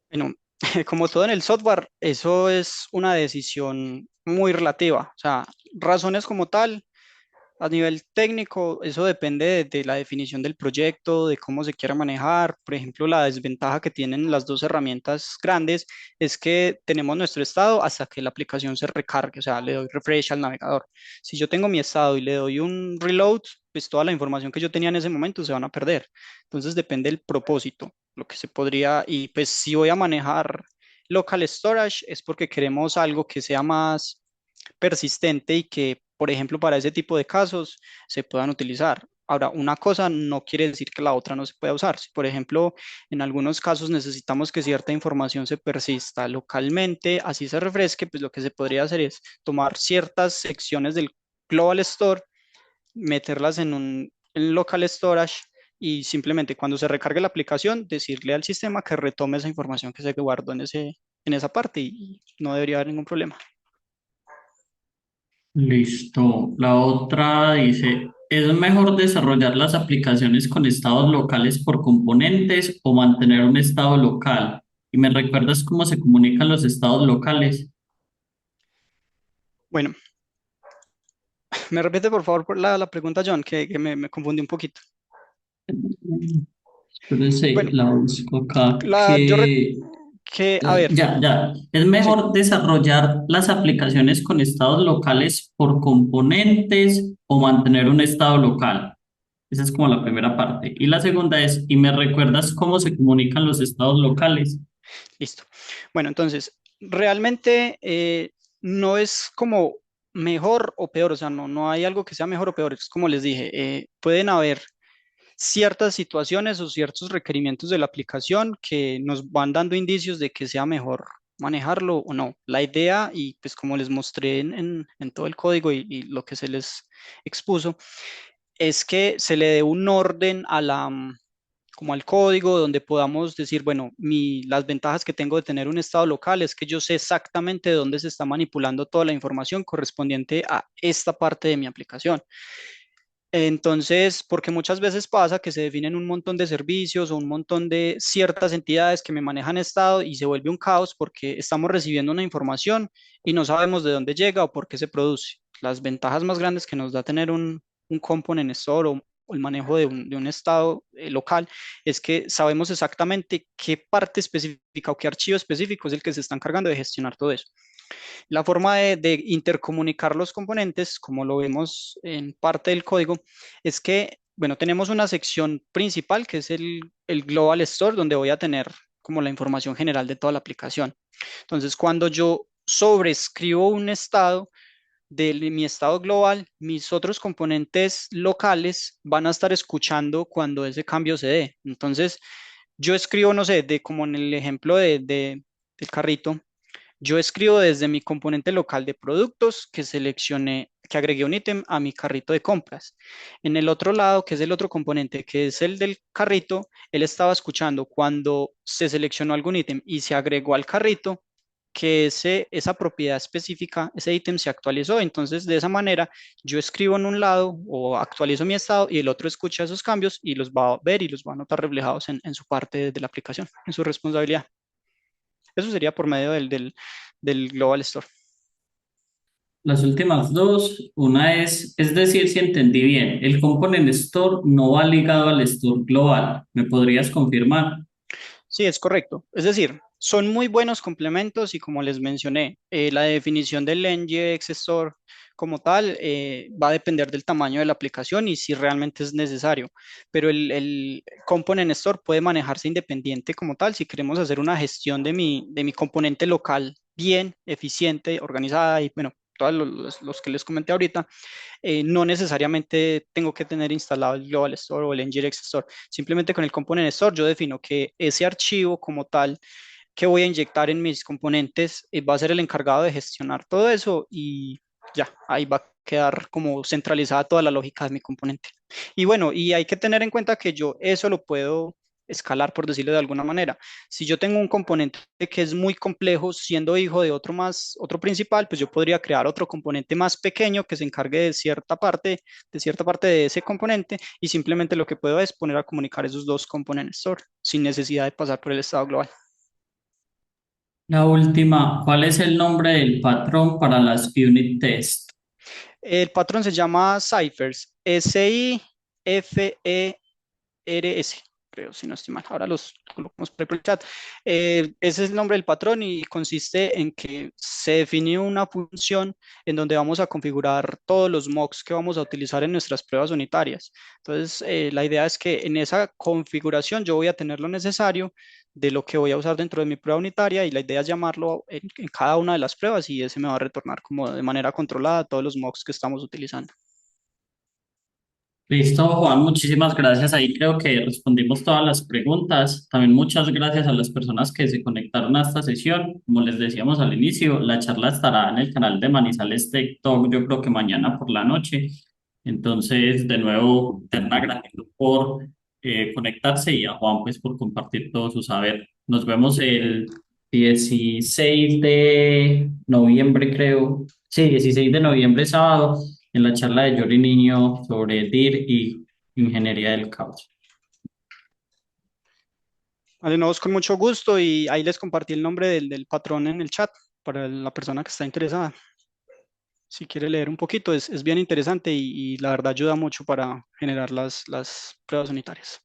Bueno, como todo en el software, eso es una decisión muy relativa. O sea, razones como tal, a nivel técnico, eso depende de la definición del proyecto, de cómo se quiera manejar. Por ejemplo, la desventaja que tienen las dos herramientas grandes es que tenemos nuestro estado hasta que la aplicación se recargue, o sea, le doy refresh al navegador. Si yo tengo mi estado y le doy un reload, pues toda la información que yo tenía en ese momento se van a perder. Entonces depende del propósito, lo que se podría, y pues si voy a manejar local storage es porque queremos algo que sea más persistente y que, por ejemplo, para ese tipo de casos se puedan utilizar. Ahora, una cosa no quiere decir que la otra no se pueda usar. Si, por ejemplo, en algunos casos necesitamos que cierta información se persista localmente, así se refresque, pues lo que se podría hacer es tomar ciertas secciones del Global Store, meterlas en un en local storage y simplemente cuando se recargue la aplicación, decirle al sistema que retome esa información que se guardó en esa parte y no debería haber ningún problema. Listo. La otra dice, ¿es mejor desarrollar las aplicaciones con estados locales por componentes o mantener un estado local? ¿Y me recuerdas cómo se comunican los estados locales? Bueno, me repite por favor la pregunta, John, que me confundí un poquito. Espérense, Bueno, la busco acá. la, yo re- a ver, Ya. ¿Es sí, mejor desarrollar las aplicaciones con estados locales por componentes o mantener un estado local? Esa es como la primera parte. Y la segunda es, ¿y me recuerdas cómo se comunican los estados locales? listo. Bueno, entonces, realmente no es como mejor o peor, o sea, no hay algo que sea mejor o peor, es como les dije, pueden haber ciertas situaciones o ciertos requerimientos de la aplicación que nos van dando indicios de que sea mejor manejarlo o no. La idea, y pues como les mostré en todo el código y lo que se les expuso, es que se le dé un orden a como al código donde podamos decir, bueno, las ventajas que tengo de tener un estado local es que yo sé exactamente de dónde se está manipulando toda la información correspondiente a esta parte de mi aplicación. Entonces, porque muchas veces pasa que se definen un montón de servicios o un montón de ciertas entidades que me manejan estado y se vuelve un caos porque estamos recibiendo una información y no sabemos de dónde llega o por qué se produce. Las ventajas más grandes que nos da tener un component store o el manejo de un estado local es que sabemos exactamente qué parte específica o qué archivo específico es el que se está encargando de gestionar todo eso. La forma de intercomunicar los componentes, como lo vemos en parte del código, es que, bueno, tenemos una sección principal que es el Global Store, donde voy a tener como la información general de toda la aplicación. Entonces, cuando yo sobrescribo un estado de mi estado global, mis otros componentes locales van a estar escuchando cuando ese cambio se dé. Entonces, yo escribo, no sé, de como en el ejemplo del carrito, yo escribo desde mi componente local de productos que seleccioné, que agregué un ítem a mi carrito de compras. En el otro lado, que es el otro componente, que es el del carrito, él estaba escuchando cuando se seleccionó algún ítem y se agregó al carrito que esa propiedad específica, ese ítem se actualizó. Entonces, de esa manera, yo escribo en un lado o actualizo mi estado y el otro escucha esos cambios y los va a ver y los va a notar reflejados en su parte de la aplicación, en su responsabilidad. Eso sería por medio del Global Store. Las últimas dos, una es decir, si entendí bien, el Component Store no va ligado al Store global. ¿Me podrías confirmar? Sí, es correcto. Es decir, son muy buenos complementos y como les mencioné, la definición del NGX Store como tal va a depender del tamaño de la aplicación y si realmente es necesario. Pero el Component Store puede manejarse independiente como tal si queremos hacer una gestión de mi componente local bien, eficiente, organizada y bueno, todos los que les comenté ahorita no necesariamente tengo que tener instalado el Global Store o el Nginx Store. Simplemente con el Component Store yo defino que ese archivo como tal que voy a inyectar en mis componentes va a ser el encargado de gestionar todo eso y ya, ahí va a quedar como centralizada toda la lógica de mi componente. Y bueno, y hay que tener en cuenta que yo eso lo puedo escalar, por decirlo de alguna manera. Si yo tengo un componente que es muy complejo, siendo hijo de otro principal, pues yo podría crear otro componente más pequeño que se encargue de cierta parte de ese componente, y simplemente lo que puedo es poner a comunicar esos dos componentes store sin necesidad de pasar por el estado global. La última, ¿cuál es el nombre del patrón para las unit test? El patrón se llama Ciphers, Cifers, creo, si no estoy mal. Ahora los colocamos por el chat. Ese es el nombre del patrón y consiste en que se define una función en donde vamos a configurar todos los mocks que vamos a utilizar en nuestras pruebas unitarias. Entonces, la idea es que en esa configuración yo voy a tener lo necesario de lo que voy a usar dentro de mi prueba unitaria y la idea es llamarlo en cada una de las pruebas y ese me va a retornar como de manera controlada todos los mocks que estamos utilizando. Listo, Juan, muchísimas gracias. Ahí creo que respondimos todas las preguntas. También muchas gracias a las personas que se conectaron a esta sesión. Como les decíamos al inicio, la charla estará en el canal de Manizales Tech Talk, yo creo que mañana por la noche. Entonces, de nuevo, eterna gratitud por conectarse y a Juan pues por compartir todo su saber. Nos vemos el 16 de noviembre, creo. Sí, 16 de noviembre, sábado en la charla de Yori Niño sobre DIR y ingeniería del caos. Vale, no, con mucho gusto y ahí les compartí el nombre del patrón en el chat para la persona que está interesada. Si quiere leer un poquito, es bien interesante y la verdad ayuda mucho para generar las pruebas unitarias.